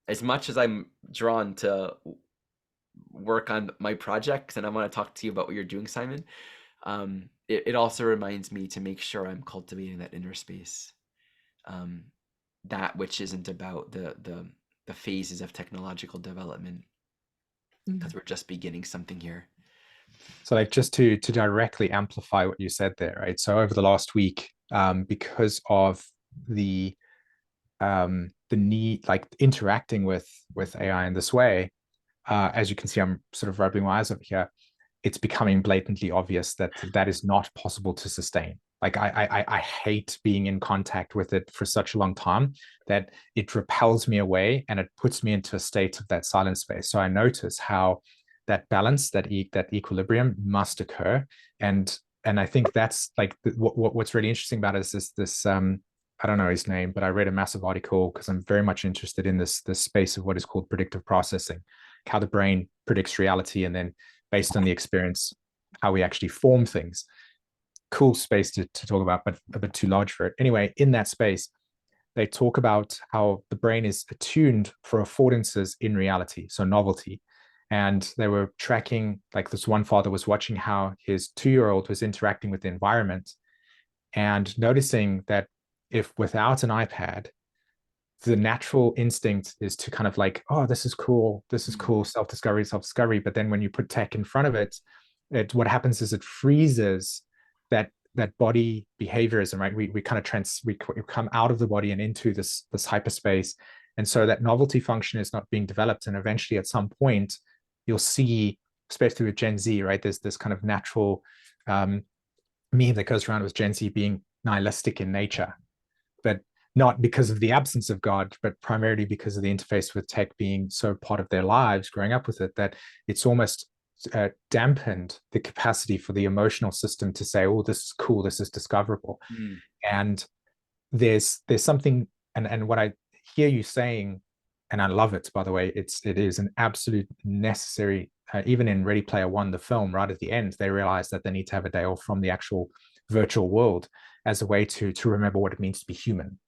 As much as I'm drawn to work on my projects, and I want to talk to you about what you're doing, Simon. It also reminds me to make sure I'm cultivating that inner space, that which isn't about the phases of technological development, because we're just beginning something here. So like just to directly amplify what you said there, right? So over the last week, because of the need, like interacting with AI in this way, as you can see, I'm sort of rubbing my eyes over here. It's becoming blatantly obvious that that is not possible to sustain. Like I hate being in contact with it for such a long time that it repels me away and it puts me into a state of that silent space. So I notice how that balance, that equilibrium must occur, and I think that's like what's really interesting about it is this I don't know his name, but I read a massive article because I'm very much interested in this space of what is called predictive processing, how the brain predicts reality, and then based on the experience, how we actually form things. Cool space to talk about, but a bit too large for it. Anyway, in that space, they talk about how the brain is attuned for affordances in reality, so novelty. And they were tracking, like this one father was watching how his 2-year-old was interacting with the environment and noticing that if without an iPad, the natural instinct is to kind of like, oh, this is cool, self-discovery. But then when you put tech in front of it, what happens is it freezes that body behaviorism, right? We kind of we come out of the body and into this hyperspace. And so that novelty function is not being developed. And eventually at some point, you'll see, especially with Gen Z, right? There's this kind of natural meme that goes around with Gen Z being nihilistic in nature, but not because of the absence of God, but primarily because of the interface with tech being so part of their lives, growing up with it, that it's almost dampened the capacity for the emotional system to say, oh, this is cool, this is discoverable. And there's something, and what I hear you saying, and I love it, by the way, it is an absolute necessary, even in Ready Player One, the film, right at the end, they realize that they need to have a day off from the actual virtual world as a way to remember what it means to be human.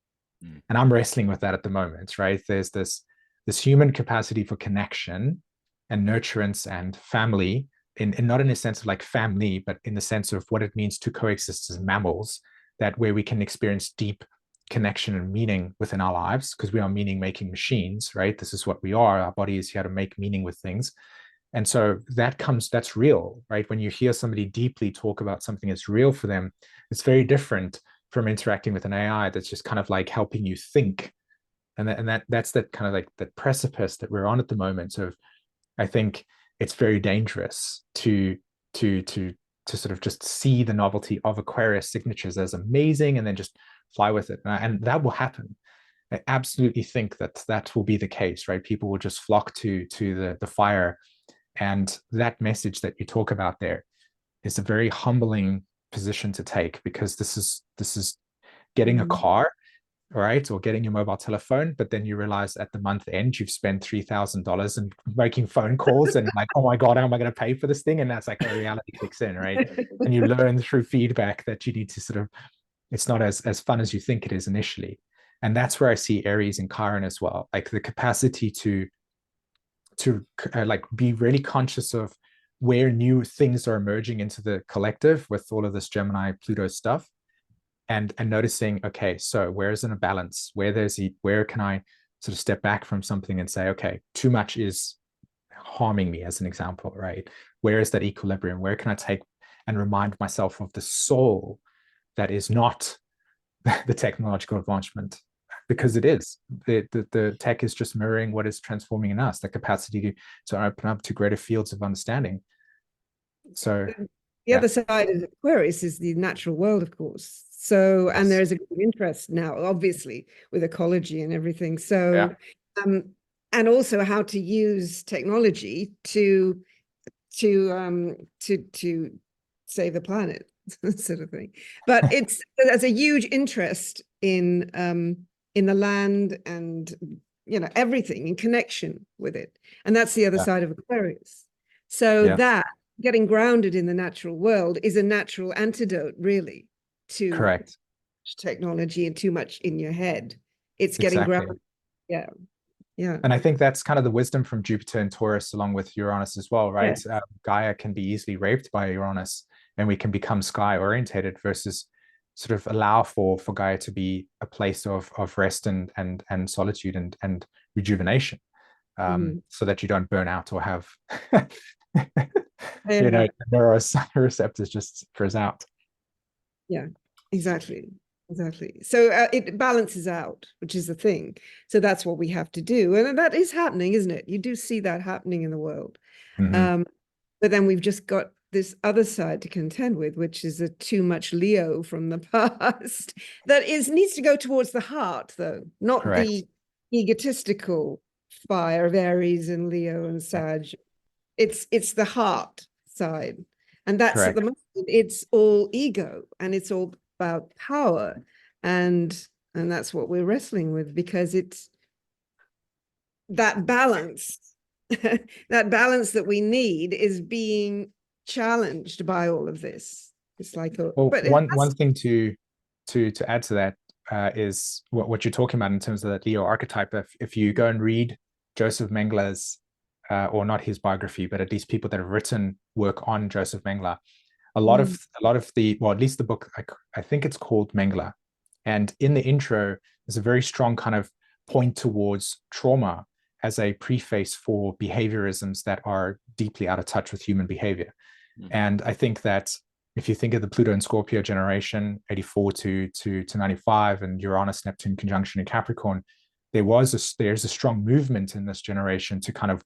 And I'm wrestling with that at the moment, right? There's this human capacity for connection and nurturance and family, in not in a sense of like family, but in the sense of what it means to coexist as mammals, that where we can experience deep connection and meaning within our lives, because we are meaning making machines, right? This is what we are. Our body is here to make meaning with things. And so that's real, right? When you hear somebody deeply talk about something that's real for them, it's very different from interacting with an AI that's just kind of like helping you think. And that's that kind of like that precipice that we're on at the moment. So I think it's very dangerous to sort of just see the novelty of Aquarius signatures as amazing and then just fly with it. And that will happen. I absolutely think that will be the case, right? People will just flock to the fire. And that message that you talk about there is a very humbling position to take, because this is getting a car, right, or getting your mobile telephone, but then you realize at the month end you've spent $3,000 and making phone calls, and like, oh my god, how am I going to pay for this thing? And that's like a reality kicks in, right? And you learn through feedback that you need to sort of, it's not as fun as you think it is initially. And that's where I see Aries and Chiron as well, like the capacity to like be really conscious of where new things are emerging into the collective with all of this Gemini Pluto stuff, and noticing, okay, so where is in a balance, where can I sort of step back from something and say, okay, too much is harming me, as an example, right? Where is that equilibrium? Where can I take and remind myself of the soul that is not the technological advancement? Because it is, the tech is just mirroring what is transforming in us, the capacity to open up to greater fields of understanding. So the other side of Aquarius is the natural world, of course. So, and there's a great interest now, obviously, with ecology and everything. So, and also how to use technology to save the planet, sort of thing. But there's a huge interest in the land and, you know, everything in connection with it. And that's the other side of Aquarius. So that getting grounded in the natural world is a natural antidote, really, to technology and too much in your head. It's getting grounded. Yeah. Yeah. And I think that's kind of the wisdom from Jupiter and Taurus, along with Uranus as well, right? Yes. Gaia can be easily raped by Uranus, and we can become sky orientated versus sort of allow for Gaia to be a place of rest and solitude and rejuvenation, so that you don't burn out or have you know, neuroreceptors just frizz out. Yeah, exactly. Exactly. So it balances out, which is the thing. So that's what we have to do. And that is happening, isn't it? You do see that happening in the world. Mhm. But then we've just got this other side to contend with, which is a too much Leo from the past that needs to go towards the heart, though, not Correct. the egotistical fire of Aries and Leo and Sag. It's the heart side. And that's at Correct. the moment, it's all ego and it's all about power. And that's what we're wrestling with, because it's that balance, that balance that we need is being challenged by all of this. It's like Well, but one thing to add to that is what you're talking about in terms of that Leo archetype. If you go and read Joseph Mengele's or not his biography, but at least people that have written work on Joseph Mengele, a lot of the, well, at least the book, I think it's called Mengele, and in the intro there's a very strong kind of point towards trauma as a preface for behaviorisms that are deeply out of touch with human behavior. And I think that if you think of the Pluto and Scorpio generation, 84 to 95, and Uranus Neptune conjunction in Capricorn, there's a strong movement in this generation to kind of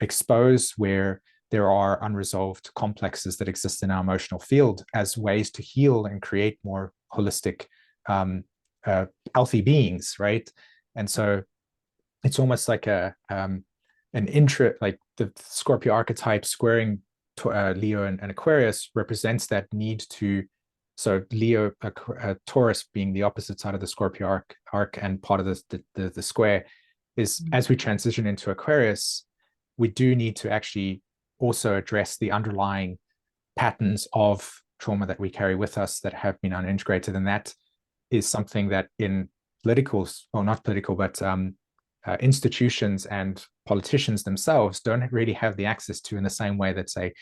expose where there are unresolved complexes that exist in our emotional field as ways to heal and create more holistic, healthy beings, right? And so it's almost like an like the Scorpio archetype squaring Leo and Aquarius represents that need to. So Leo, Taurus being the opposite side of the Scorpio arc and part of the square is, as we transition into Aquarius, we do need to actually also address the underlying patterns of trauma that we carry with us that have been unintegrated. And that is something that in political, or not political, but institutions and politicians themselves don't really have the access to in the same way that, say,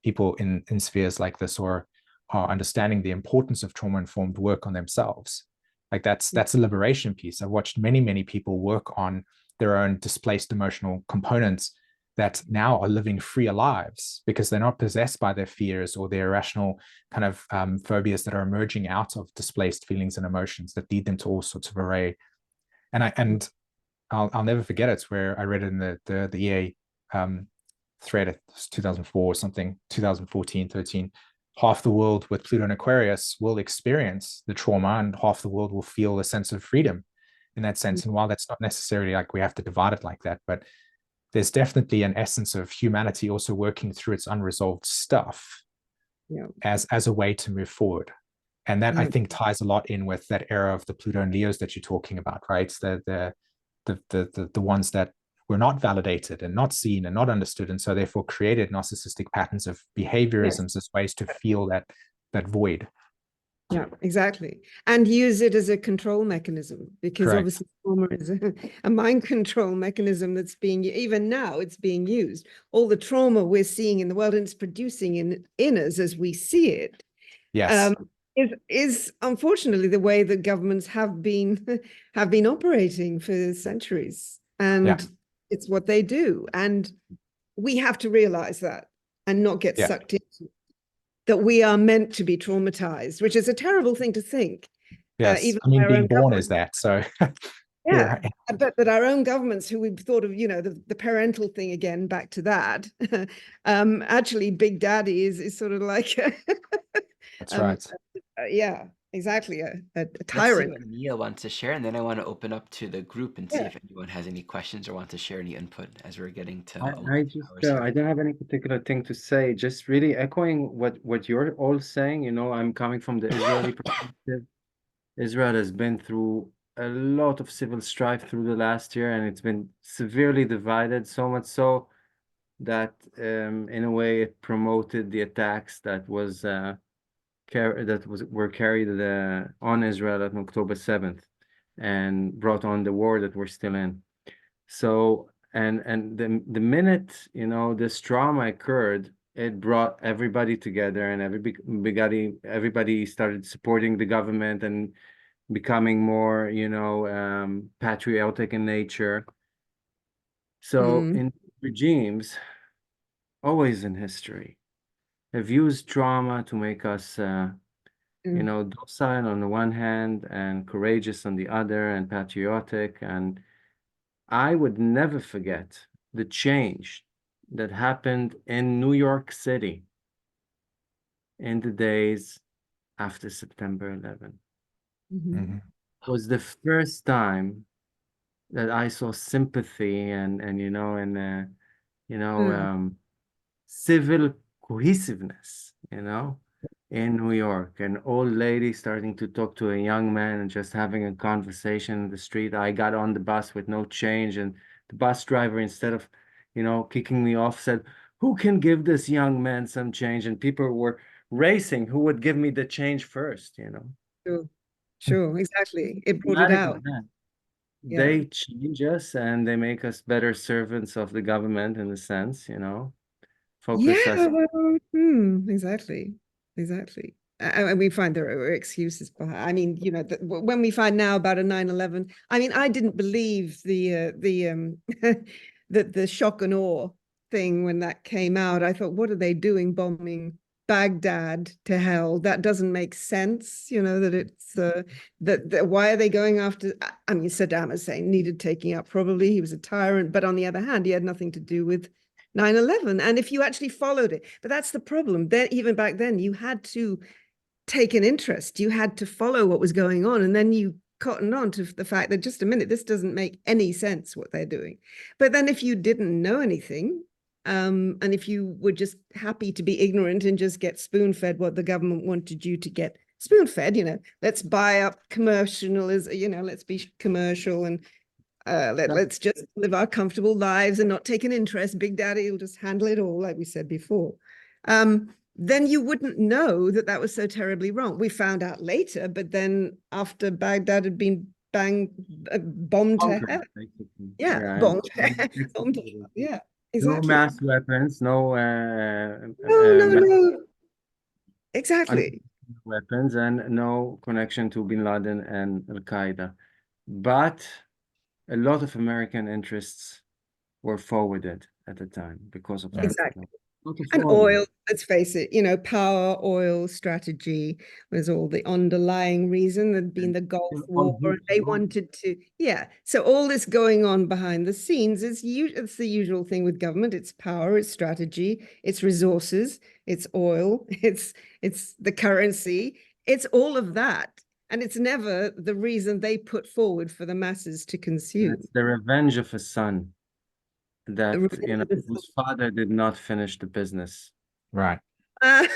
people in spheres like this or are understanding the importance of trauma-informed work on themselves. Like that's a liberation piece. I've watched many people work on their own displaced emotional components that now are living freer lives because they're not possessed by their fears or their irrational kind of phobias that are emerging out of displaced feelings and emotions that lead them to all sorts of array. And I'll never forget it. It's where I read it in the EA thread. It's 2004 or something, 2014, 13. Half the world with Pluto and Aquarius will experience the trauma, and half the world will feel a sense of freedom in that sense. And while that's not necessarily like we have to divide it like that, but there's definitely an essence of humanity also working through its unresolved stuff as a way to move forward. And that I think ties a lot in with that era of the Pluto and Leos that you're talking about, right? The ones that were not validated and not seen and not understood, and so therefore created narcissistic patterns of behaviorisms as ways to feel that void. Yeah, exactly. And use it as a control mechanism, because Correct. obviously trauma is a mind control mechanism that's being, even now it's being used. All the trauma we're seeing in the world and it's producing in us as we see it. Yes. Is unfortunately the way that governments have been operating for centuries, and it's what they do, and we have to realize that and not get sucked into that we are meant to be traumatized, which is a terrible thing to think. Yes, Even I mean, being born government. is that, so yeah, but that our own governments, who we've thought of, the parental thing again, back to that, actually Big Daddy is sort of like that's right. yeah, exactly, a Let's see tyrant. what Mia wants to share, and then I want to open up to the group and see if anyone has any questions or wants to share any input as we're getting to I don't have any particular thing to say, just really echoing what you're all saying. I'm coming from the Israeli perspective. Israel has been through a lot of civil strife through the last year, and it's been severely divided, so much so that in a way it promoted the attacks that were carried on Israel on October 7th and brought on the war that we're still in. So, and the minute, you know, this trauma occurred, it brought everybody together, and everybody started supporting the government and becoming more, you know, patriotic in nature. So in regimes, always in history, have used trauma to make us, you know, docile on the one hand and courageous on the other and patriotic. And I would never forget the change that happened in New York City in the days after September 11th. Mhm. It was the first time that I saw sympathy and you know, and you know, civil cohesiveness, you know, in New York. An old lady starting to talk to a young man and just having a conversation in the street. I got on the bus with no change, and the bus driver, instead of, you know, kicking me off, said, "Who can give this young man some change?" And people were racing who would give me the change first, you know. Sure, exactly. It brought it Dramatic out. event. Yeah. They change us and they make us better servants of the government in a sense, you know, focus us. Yeah, well, exactly, exactly. And we find there are excuses behind. I mean, you know, when we find now about a 9/11, I mean, I didn't believe the the shock and awe thing when that came out. I thought, what are they doing, bombing Baghdad to hell? That doesn't make sense. You know that it's that why are they going after? I mean, Saddam Hussein needed taking out. Probably he was a tyrant, but on the other hand, he had nothing to do with 9/11. And if you actually followed it, but that's the problem. Then even back then, you had to take an interest. You had to follow what was going on, and then you cottoned on to the fact that just a minute, this doesn't make any sense what they're doing. But then if you didn't know anything, and if you were just happy to be ignorant and just get spoon-fed what the government wanted you to get spoon-fed, you know, let's buy up commercialism, you know, let's be commercial and let's just live our comfortable lives and not take an interest. Big Daddy will just handle it all, like we said before. Then you wouldn't know that that was so terribly wrong. We found out later, but then after Baghdad had been bombed to hell. Basically. Yeah, And bombed to hell. Yeah, no exactly. mass weapons, no No. Exactly. weapons, and no connection to Bin Laden and Al Qaeda. But a lot of American interests were forwarded at the time because of that. Exactly. A lot of And oil. oil, let's face it, you know, power, oil, strategy was all the underlying reason. There'd been the Gulf War, and they wanted to, yeah. So all this going on behind the scenes is it's the usual thing with government. It's power, it's strategy, it's resources, it's oil, it's the currency, it's all of that. And it's never the reason they put forward for the masses to consume. It's the revenge of a son that, you know, whose father did not finish the business. Right. Oh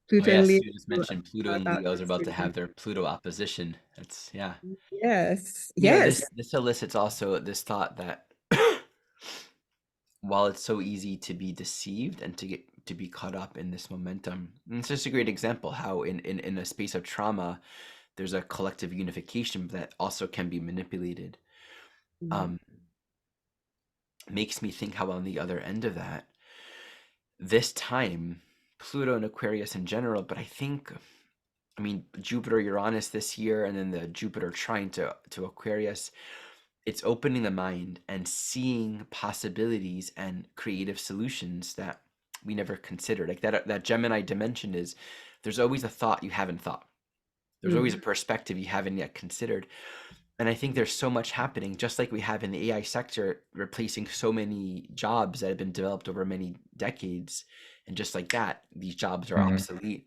Pluto and yes, Leo. you just mentioned Pluto and Leos are about to have their Pluto opposition. That's yeah. Yes. You know, Yes. this elicits also this thought that while it's so easy to be deceived and to be caught up in this momentum, and it's just a great example how in a space of trauma, there's a collective unification that also can be manipulated. Makes me think how on the other end of that, this time, Pluto and Aquarius in general, but I mean, Jupiter, Uranus this year, and then the Jupiter trying to Aquarius, it's opening the mind and seeing possibilities and creative solutions that we never considered. Like that Gemini dimension is, there's always a thought you haven't thought. There's always a perspective you haven't yet considered. And I think there's so much happening, just like we have in the AI sector, replacing so many jobs that have been developed over many decades. And just like that, these jobs are obsolete.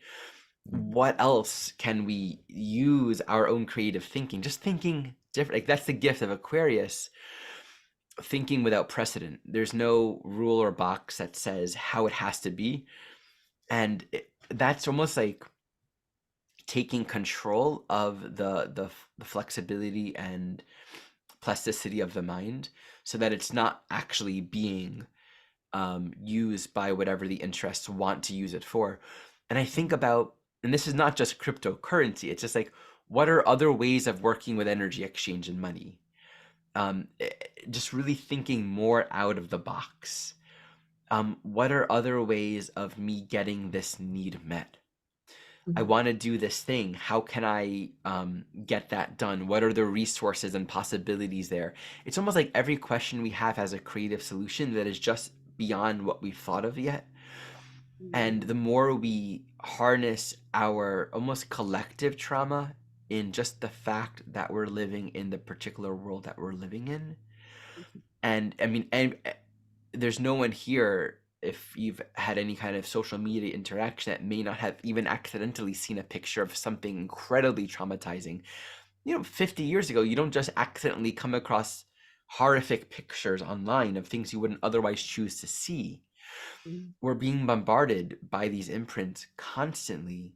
What else can we use our own creative thinking? Just thinking different. Like that's the gift of Aquarius, thinking without precedent. There's no rule or box that says how it has to be. And that's almost like taking control of the flexibility and plasticity of the mind so that it's not actually being used by whatever the interests want to use it for. And I think about, and this is not just cryptocurrency, it's just like, What are other ways of working with energy exchange and money? Just really thinking more out of the box. What are other ways of me getting this need met? I want to do this thing. How can I get that done? What are the resources and possibilities there? It's almost like every question we have has a creative solution that is just beyond what we've thought of yet. And the more we harness our almost collective trauma in just the fact that we're living in the particular world that we're living in, and I mean, and there's no one here, if you've had any kind of social media interaction, that may not have even accidentally seen a picture of something incredibly traumatizing. 50 years ago, you don't just accidentally come across horrific pictures online of things you wouldn't otherwise choose to see. We're being bombarded by these imprints constantly,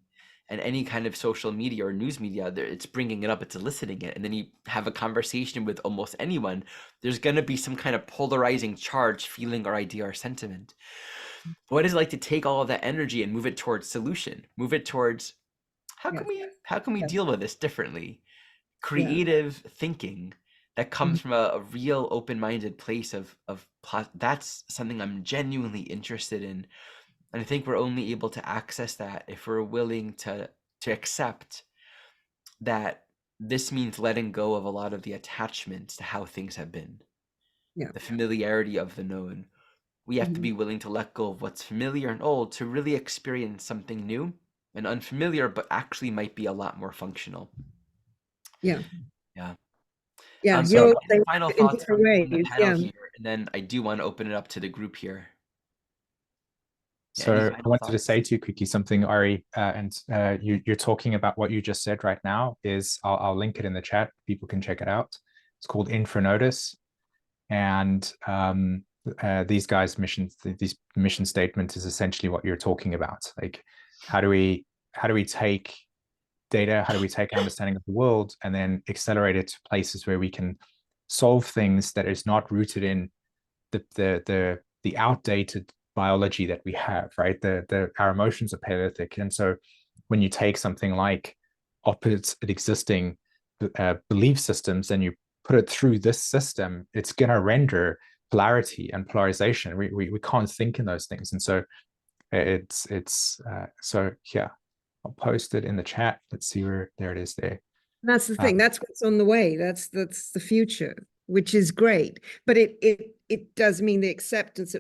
and any kind of social media or news media, it's bringing it up, it's eliciting it, and then you have a conversation with almost anyone, there's going to be some kind of polarizing charge, feeling, or idea or sentiment. What is it like to take all of that energy and move it towards solution, move it towards how can we deal with this differently? Creative thinking that comes from a real open-minded place of that's something I'm genuinely interested in. And I think we're only able to access that if we're willing to accept that this means letting go of a lot of the attachments to how things have been. The familiarity of the known. We have to be willing to let go of what's familiar and old to really experience something new and unfamiliar, but actually might be a lot more functional. Yeah. So You're any final in thoughts different from the ways. panel here, and then I do want to open it up to the group here. So I wanted to say to you quickly something, Ari, and you're talking about what you just said right now. I'll link it in the chat. People can check it out. It's called Infranotice, and these guys' these mission statement is essentially what you're talking about. Like, how do we take data, how do we take understanding of the world, and then accelerate it to places where we can solve things that is not rooted in the outdated biology that we have, right? Our emotions are paleolithic, and so when you take something like opposite existing belief systems and you put it through this system, it's going to render polarity and polarization. We can't think in those things, and so so yeah, I'll post it in the chat. Let's see where there it is there. That's the thing. That's what's on the way. That's the future, which is great. But it does mean the acceptance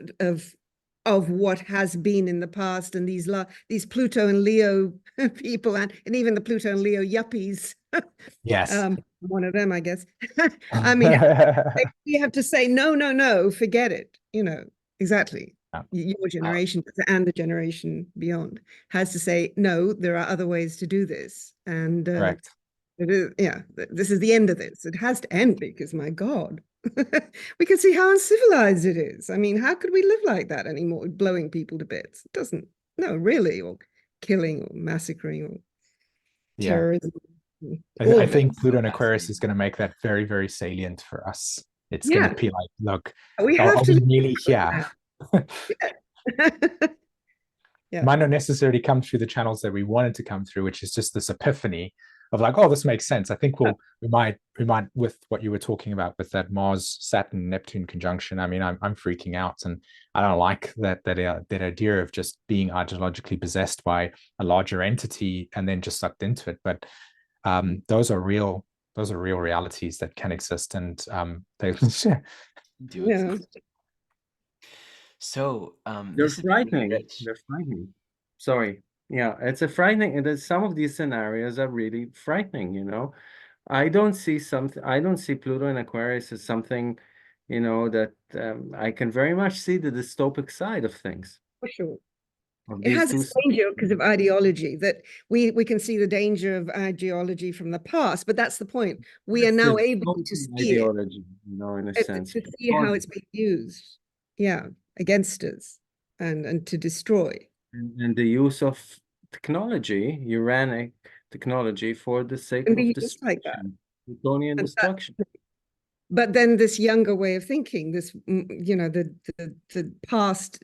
of what has been in the past, and these Pluto and Leo people, and even the Pluto and Leo yuppies. Yes. One of them, I guess. I mean, you have to say no, forget it. Exactly. Your generation and the generation beyond has to say no. There are other ways to do this, and correct. It is, this is the end of this. It has to end because, my God, we can see how uncivilized it is. I mean, how could we live like that anymore, blowing people to bits? It doesn't, no, really, or killing or massacring or terrorism. I think Pluto and Aquarius is going to make that very, very salient for us. It's going to be like, look, we have to really here. Might not necessarily come through the channels that we wanted to come through, which is just this epiphany of like, oh, this makes sense. I think we might with what you were talking about with that Mars Saturn Neptune conjunction. I mean, I'm freaking out, and I don't like that idea of just being ideologically possessed by a larger entity and then just sucked into it. But those are real realities that can exist, and they do exist. So they're frightening. They're frightening. Sorry. Yeah, it's a frightening, and some of these scenarios are really frightening. I don't see Pluto and Aquarius as something, that I can very much see the dystopic side of things. For sure. It has its danger because of ideology, that we can see the danger of ideology from the past, but that's the point. We are now able to see ideology, in a sense. To see how it's being used, against us and to destroy. And the use of technology, uranic technology, for the sake of destruction, like that. Plutonian destruction. But then this younger way of thinking, this the past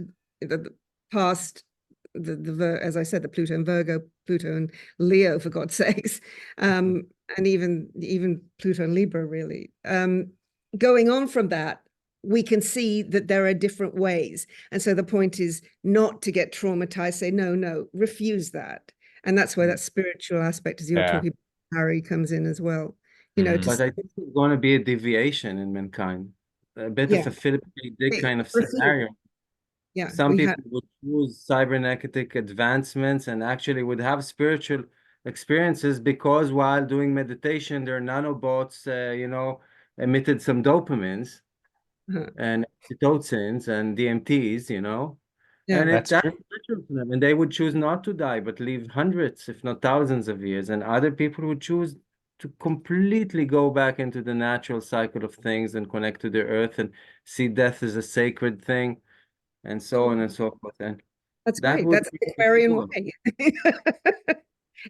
as I said, the Pluto and Virgo, Pluto and Leo, for God's sakes, and even Pluto and Libra, really. Going on from that, we can see that there are different ways. And so the point is not to get traumatized, say, no, refuse that. And that's where that spiritual aspect, as you're talking about, Harry, comes in as well. You know, But I think there's going to be a deviation in mankind, a bit of a Philip K. Dick kind of scenario. Yeah, some people would choose cybernetic advancements and actually would have spiritual experiences because while doing meditation, their nanobots, emitted some dopamines and oxytocins and DMTs, and that's that's true. natural for them. And they would choose not to die, but live hundreds, if not thousands of years. And other people would choose to completely go back into the natural cycle of things and connect to the earth and see death as a sacred thing, and so on and so forth. And that's that great. would That's be the Aquarian cool. way. That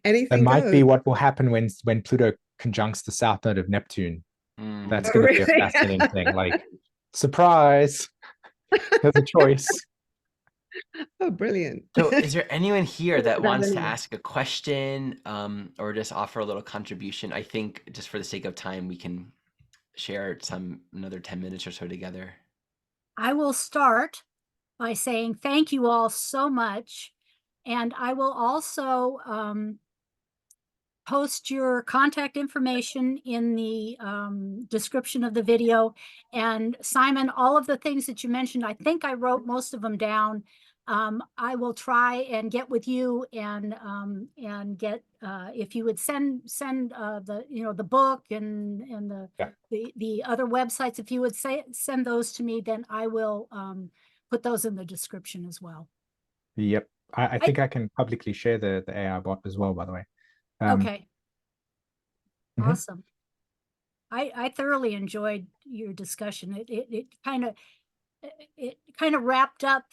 Anything might goes. be what will happen when Pluto conjuncts the south node of Neptune. That's going to be a Really? fascinating thing. Like, surprise, there's a choice. Oh, brilliant. So is there anyone here that wants to Anyway. ask a question, or just offer a little contribution? I think just for the sake of time, we can share another 10 minutes or so together. I will start by saying thank you all so much. And I will also post your contact information in the description of the video. And Simon, all of the things that you mentioned, I think I wrote most of them down. I will try and get with you and get if you would send the book and the other websites, if you would send those to me, then I will put those in the description as well. Yep. I think I can publicly share the AI bot as well, by the way. Okay. Mhm. Awesome. I thoroughly enjoyed your discussion. It kind of wrapped up,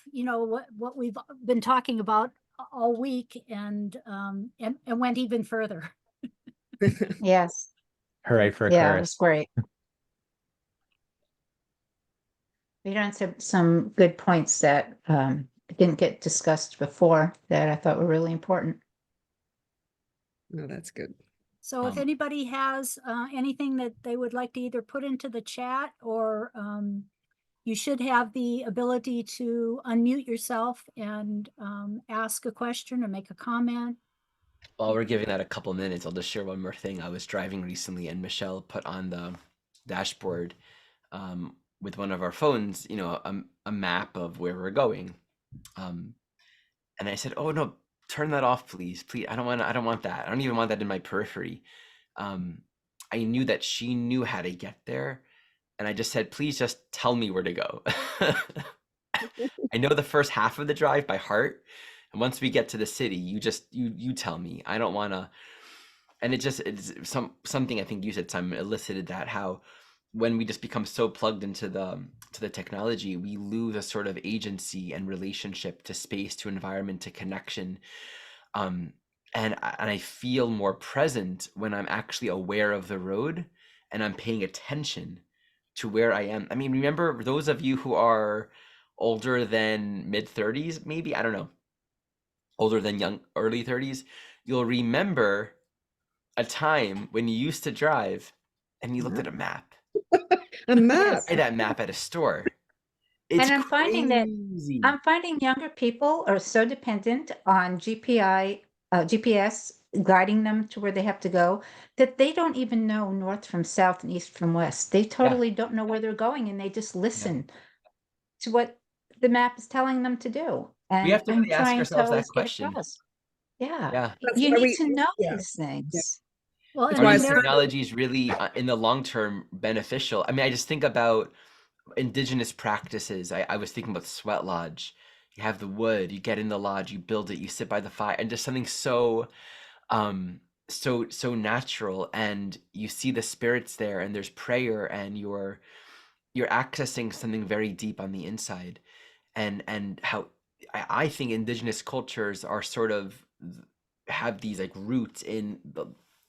what we've been talking about all week, and went even further. Yes. Hooray for Yeah, it Aquarius. was great. We answered some good points that didn't get discussed before that I thought were really important. No, that's good. So if anybody has anything that they would like to either put into the chat, or you should have the ability to unmute yourself and ask a question or make a comment. While we're giving that a couple minutes, I'll just share one more thing. I was driving recently and Michelle put on the dashboard with one of our phones, a map of where we're going. And I said, "Oh no, turn that off, please. Please, I don't want that. I don't even want that in my periphery." I knew that she knew how to get there. And I just said, "Please just tell me where to go." I know the first half of the drive by heart. And once we get to the city, you tell me. I don't want to. And it's something I think you said, Simon, elicited that, how when we just become so plugged into the technology, we lose a sort of agency and relationship to space, to environment, to connection. And I feel more present when I'm actually aware of the road and I'm paying attention to where I am. I mean, remember those of you who are older than mid-30s, maybe, I don't know, older than early 30s, you'll remember a time when you used to drive and you looked at a map. A map. Buy that map at a store. It's And I'm finding that crazy. younger people are so dependent on GPS guiding them to where they have to go that they don't even know north from south and east from west. They totally don't know where they're going, and they just listen to what the map is telling them to do. We And have to I'm really ask trying to ourselves that always get question. across. Yeah. Yeah. That's You why need to know yeah. these things. Well, That's and why Are I these said- technologies really, in the long term, beneficial? I mean, I just think about indigenous practices. I was thinking about sweat lodge. You have the wood, you get in the lodge, you build it, you sit by the fire, and just something so so natural, and you see the spirits there, and there's prayer, and you're accessing something very deep on the inside. And how I think indigenous cultures are sort of have these like roots in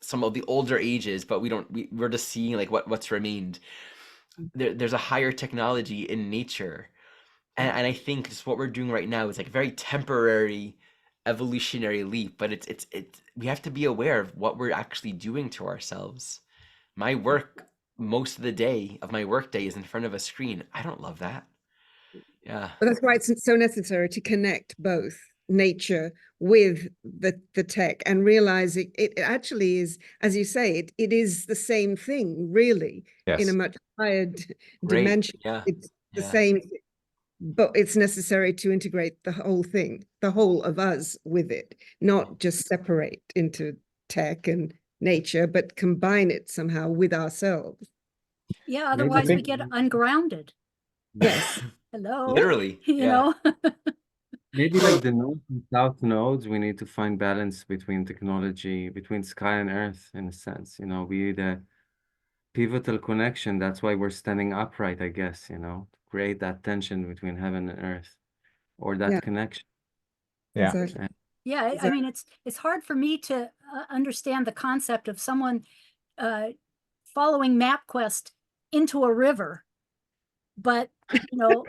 some of the older ages, but we're just seeing like what's remained. There's a higher technology in nature, and I think just what we're doing right now is like very temporary evolutionary leap, but it's we have to be aware of what we're actually doing to ourselves. My work, most of the day of my work day is in front of a screen. I don't love that. Yeah. But that's why it's so necessary to connect both nature with the tech and realize it actually is, as you say, it is the same thing, really, in a Yes. much higher Great. dimension. Yeah. It's the Yeah. same, but it's necessary to integrate the whole thing, the whole of us with it, not just separate into tech and nature, but combine it somehow with ourselves. Yeah, Maybe otherwise we like- get ungrounded. Yes. Hello. Literally. You Yeah. know? Maybe like the north and south nodes, we need to find balance between technology, between sky and earth, in a sense. You know, we the pivotal connection. That's why we're standing upright, I guess, you know, to create that tension between heaven and earth, or that Yeah. connection. Yeah. Exactly. Yeah, I Exactly. mean, it's hard for me to understand the concept of someone following MapQuest into a river, but you know,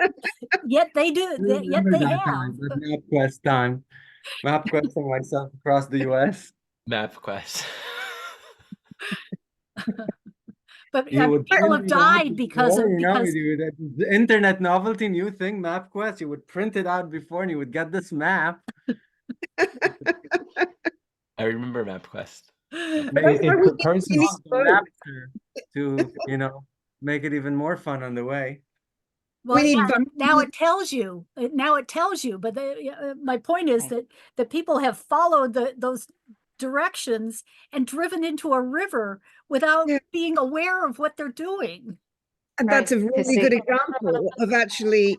yet they do. I Yet remember they that have. time, that MapQuest time. MapQuest and myself across the US. MapQuest. But You would people print have it out died because before, of you know, the internet novelty, new thing, MapQuest. You would print it out before and you would get this map. I remember MapQuest. It proposes We need Oh, the both. Raptor to, you know, make it even more fun on the way. well, We yeah. need And now it tells you. Now it tells you. But my point is that people have followed those directions and driven into a river without Yeah. being aware of what they're doing. And that's a Right, 'cause really good example of actually,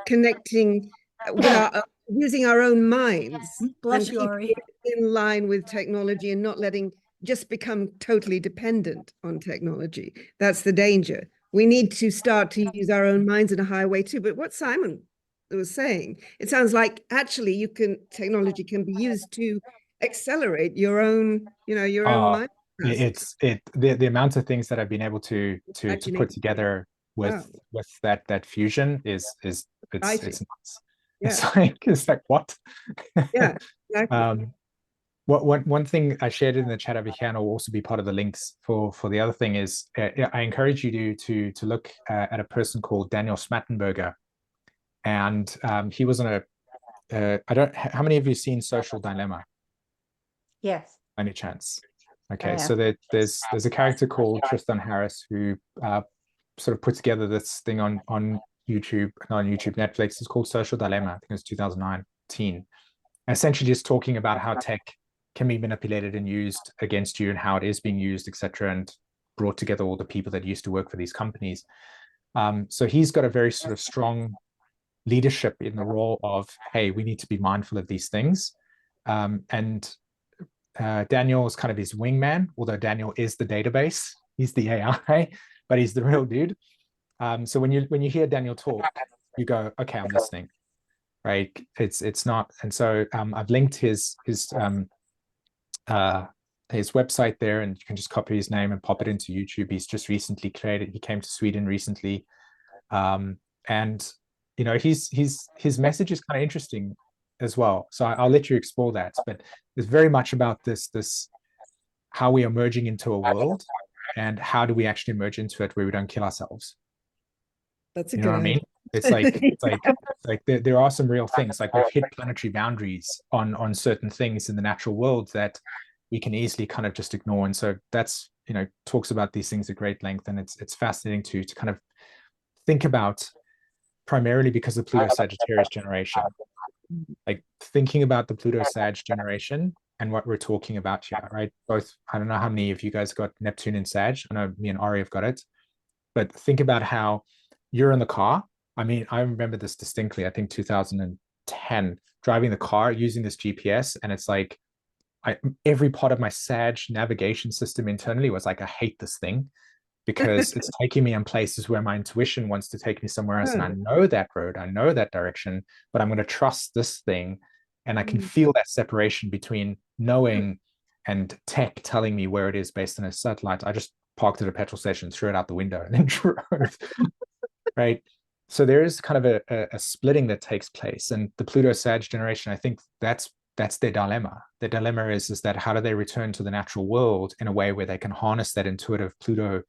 connecting with our using our own minds Bless and you, keeping Ari. it in line with technology and not letting just become totally dependent on technology. That's the danger. We need to start to use our own minds in a higher way too. But what Simon was saying, it sounds like actually technology can be used to accelerate your own, your own mind capacity. The amount of things that I've been able to put Imagination. together Wow. with that fusion is Exciting. it's nuts. Yeah. It's like what? Yeah, exactly. One thing I shared in the chat over here, and will also be part of the links for the other thing is I encourage you to look at a person called Daniel Smattenberger, and he was on I don't. How many of you seen Social Dilemma? Yes. Any chance? Okay, have. so there's a character called Tristan Harris who sort of put together this thing on YouTube, not on YouTube, Netflix. It's called Social Dilemma. I think it was 2019. Essentially, just talking about how tech can be manipulated and used against you, and how it is being used, etc., and brought together all the people that used to work for these companies. So he's got a very sort of strong leadership in the role of, hey, we need to be mindful of these things, and Daniel is kind of his wingman, although Daniel is the database. He's the AI, but he's the real dude. So when you hear Daniel talk, you go, okay, I'm listening, right? It's not, and so I've linked his website there, and you can just copy his name and pop it into YouTube. He's just recently created. He came to Sweden recently, and you know his message is kind of interesting as well. So I'll let you explore that, but it's very much about this how we are merging into a world, and how do we actually merge into it where we don't kill ourselves. That's a You know good what I mean? idea. It's like there are some real things, like we've hit planetary boundaries on certain things in the natural world that we can easily kind of just ignore. And so that's, talks about these things at great length, and it's fascinating to kind of think about, primarily because of Pluto Sagittarius generation, like thinking about the Pluto Sag generation and what we're talking about here, right? Both, I don't know how many of you guys got Neptune and Sag. I know me and Ari have got it, but think about how you're in the car. I mean, I remember this distinctly. I think 2010, driving the car using this GPS, and it's like every part of my Sag navigation system internally was like, I hate this thing, because it's taking me in places where my intuition wants to take me somewhere else. And I know that road, I know that direction, but I'm going to trust this thing. And I can feel that separation between knowing and tech telling me where it is based on a satellite. I just parked at a petrol station, threw it out the window, and then drove. Right. So there is kind of a splitting that takes place. And the Pluto Sag generation, I think that's that's their dilemma. Their dilemma is that how do they return to the natural world in a way where they can harness that intuitive Pluto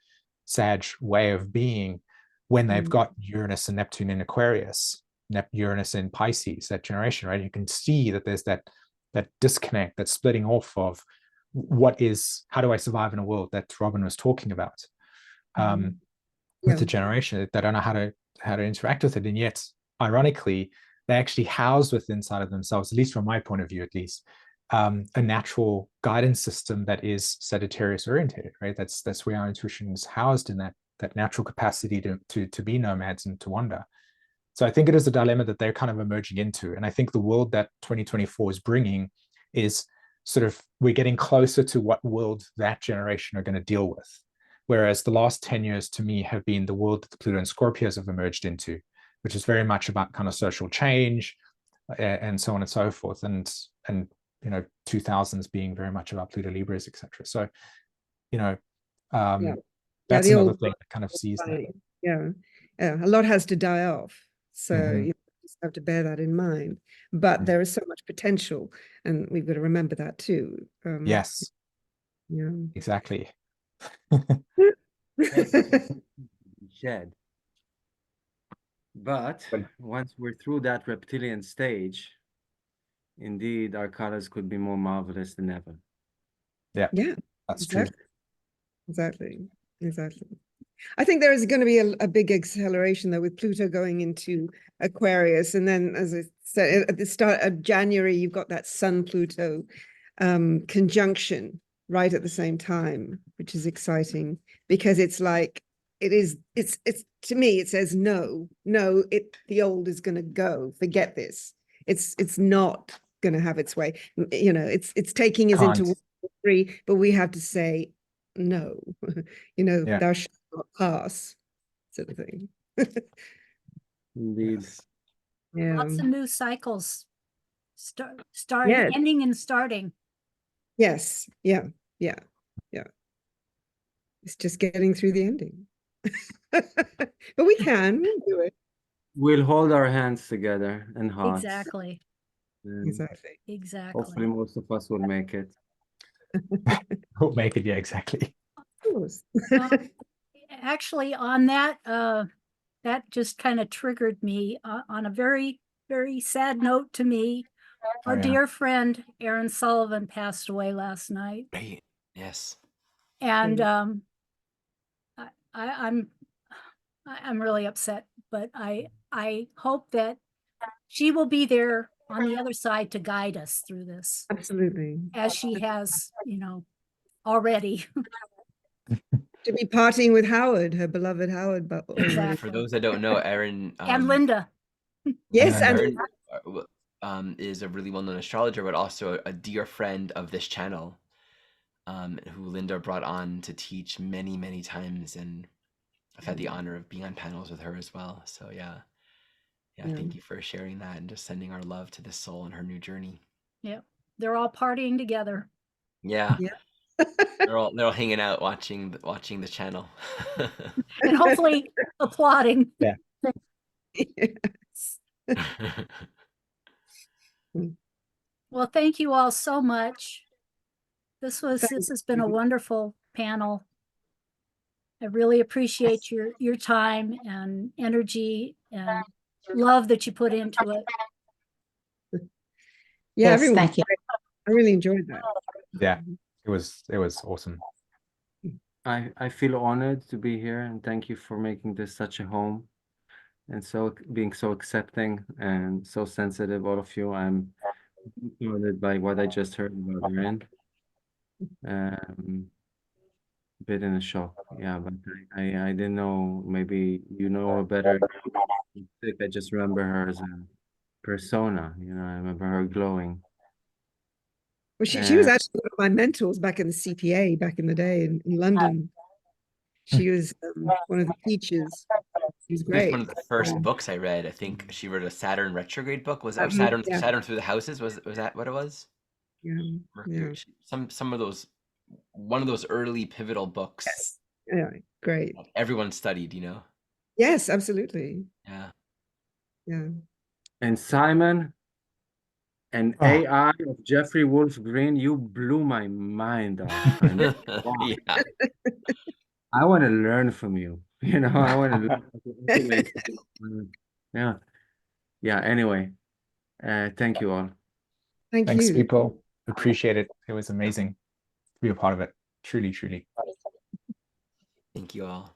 Sag way of being when they've got Uranus and Neptune in Aquarius, Uranus in Pisces, that generation, right? You can see that there's that disconnect, that splitting off of how do I survive in a world that Robin was talking about with the generation that don't know how to interact with it. And yet, ironically, they actually house within inside of themselves, at least from my point of view, at least, a natural guidance system that is Sagittarius oriented, right? That's where our intuition is housed, in that natural capacity to be nomads and to wander. So I think it is a dilemma that they're kind of emerging into. And I think the world that 2024 is bringing is sort of, we're getting closer to what world that generation are going to deal with. Whereas the last 10 years to me have been the world that the Pluto and Scorpios have emerged into, which is very much about kind of social change and so on and so forth. And 2000s being very much about Pluto Libras, etc. So, that's another thing that kind of sees that. Yeah. A lot has to die off. So Mhm. you just have to bear that in mind. But there is so much potential, and we've got to remember that too. Yes, Yeah. exactly. Shed. But once we're through that reptilian stage, indeed, our colors could be more marvelous than ever. Yeah, Yeah, that's exactly. true. Exactly. I think there is going to be a big acceleration, though, with Pluto going into Aquarius. And then, as I said, at the start of January, you've got that Sun-Pluto conjunction right at the same time, which is exciting, because it's like, it's to me, it says, no, the old is going to go, forget this. It's not going to have its way. It's taking us into Can't. 3, but we have to say, no, Yeah. thou shalt not pass, sort of thing. Indeed. Yes. Yeah. Lots of new cycles Yes. ending and starting. Yes. Yeah. It's just getting through the ending. But we can do it. We'll hold our hands together and hearts. Exactly. And Exactly. hopefully most of us will make it. We'll make it. Yeah, exactly. Of course. Actually, on that, that just kind of triggered me on a very, very sad note to me. Our dear friend Aaron Sullivan passed away last night. Right. Yes. And I'm really upset, but I hope that she will be there on the other side to guide us through this, Absolutely. as she has, already. To be partying with Howard, her beloved Howard. But Exactly. For those that don't know, Aaron And Linda. yes, and Aaron is a really well-known astrologer, but also a dear friend of this channel, who Linda brought on to teach many, many times, and I've had the honor of being on panels with her as well. So yeah, thank you for sharing that and just sending our love to this soul and her new journey. Yeah, they're all partying together. Yeah. they're all hanging out watching the channel. And hopefully applauding. Yeah. Yes. Well, thank you all so much. This has been a wonderful panel. I really appreciate your time and energy and love that you put into it. Yeah, Yes, everyone. thank you. I really enjoyed that. Yeah, it was awesome. I feel honored to be here, and thank you for making this such a home and being so accepting and so sensitive, all of you. I'm honored by what I just heard about Erin. Bit in a shock, yeah, but I didn't know, maybe you know her better. I just remember her as a persona, I remember her glowing. Well, she was actually one of my mentors back in the CPA back in the day in London. She was one of the teachers. She was It was great. one of the first books I read. I think she wrote a Saturn retrograde book. Was it Saturn, Saturn through the houses? Was that what it was? Yeah. Mercury. Some of those, one of those early pivotal books. Yes. Yeah. Great. Everyone studied, Yes, absolutely. Yeah. Yeah. And Simon, And Oh. AI of Jeffrey Wolf Green, you blew my mind off. I mean, wow. Yeah. I want to learn from you. You know, I want to learn how to automate. Yeah. Yeah. Anyway, thank you all. Thank Thanks, you. people. Appreciate it. It was amazing to be a part of it. Truly, truly. Thank you all.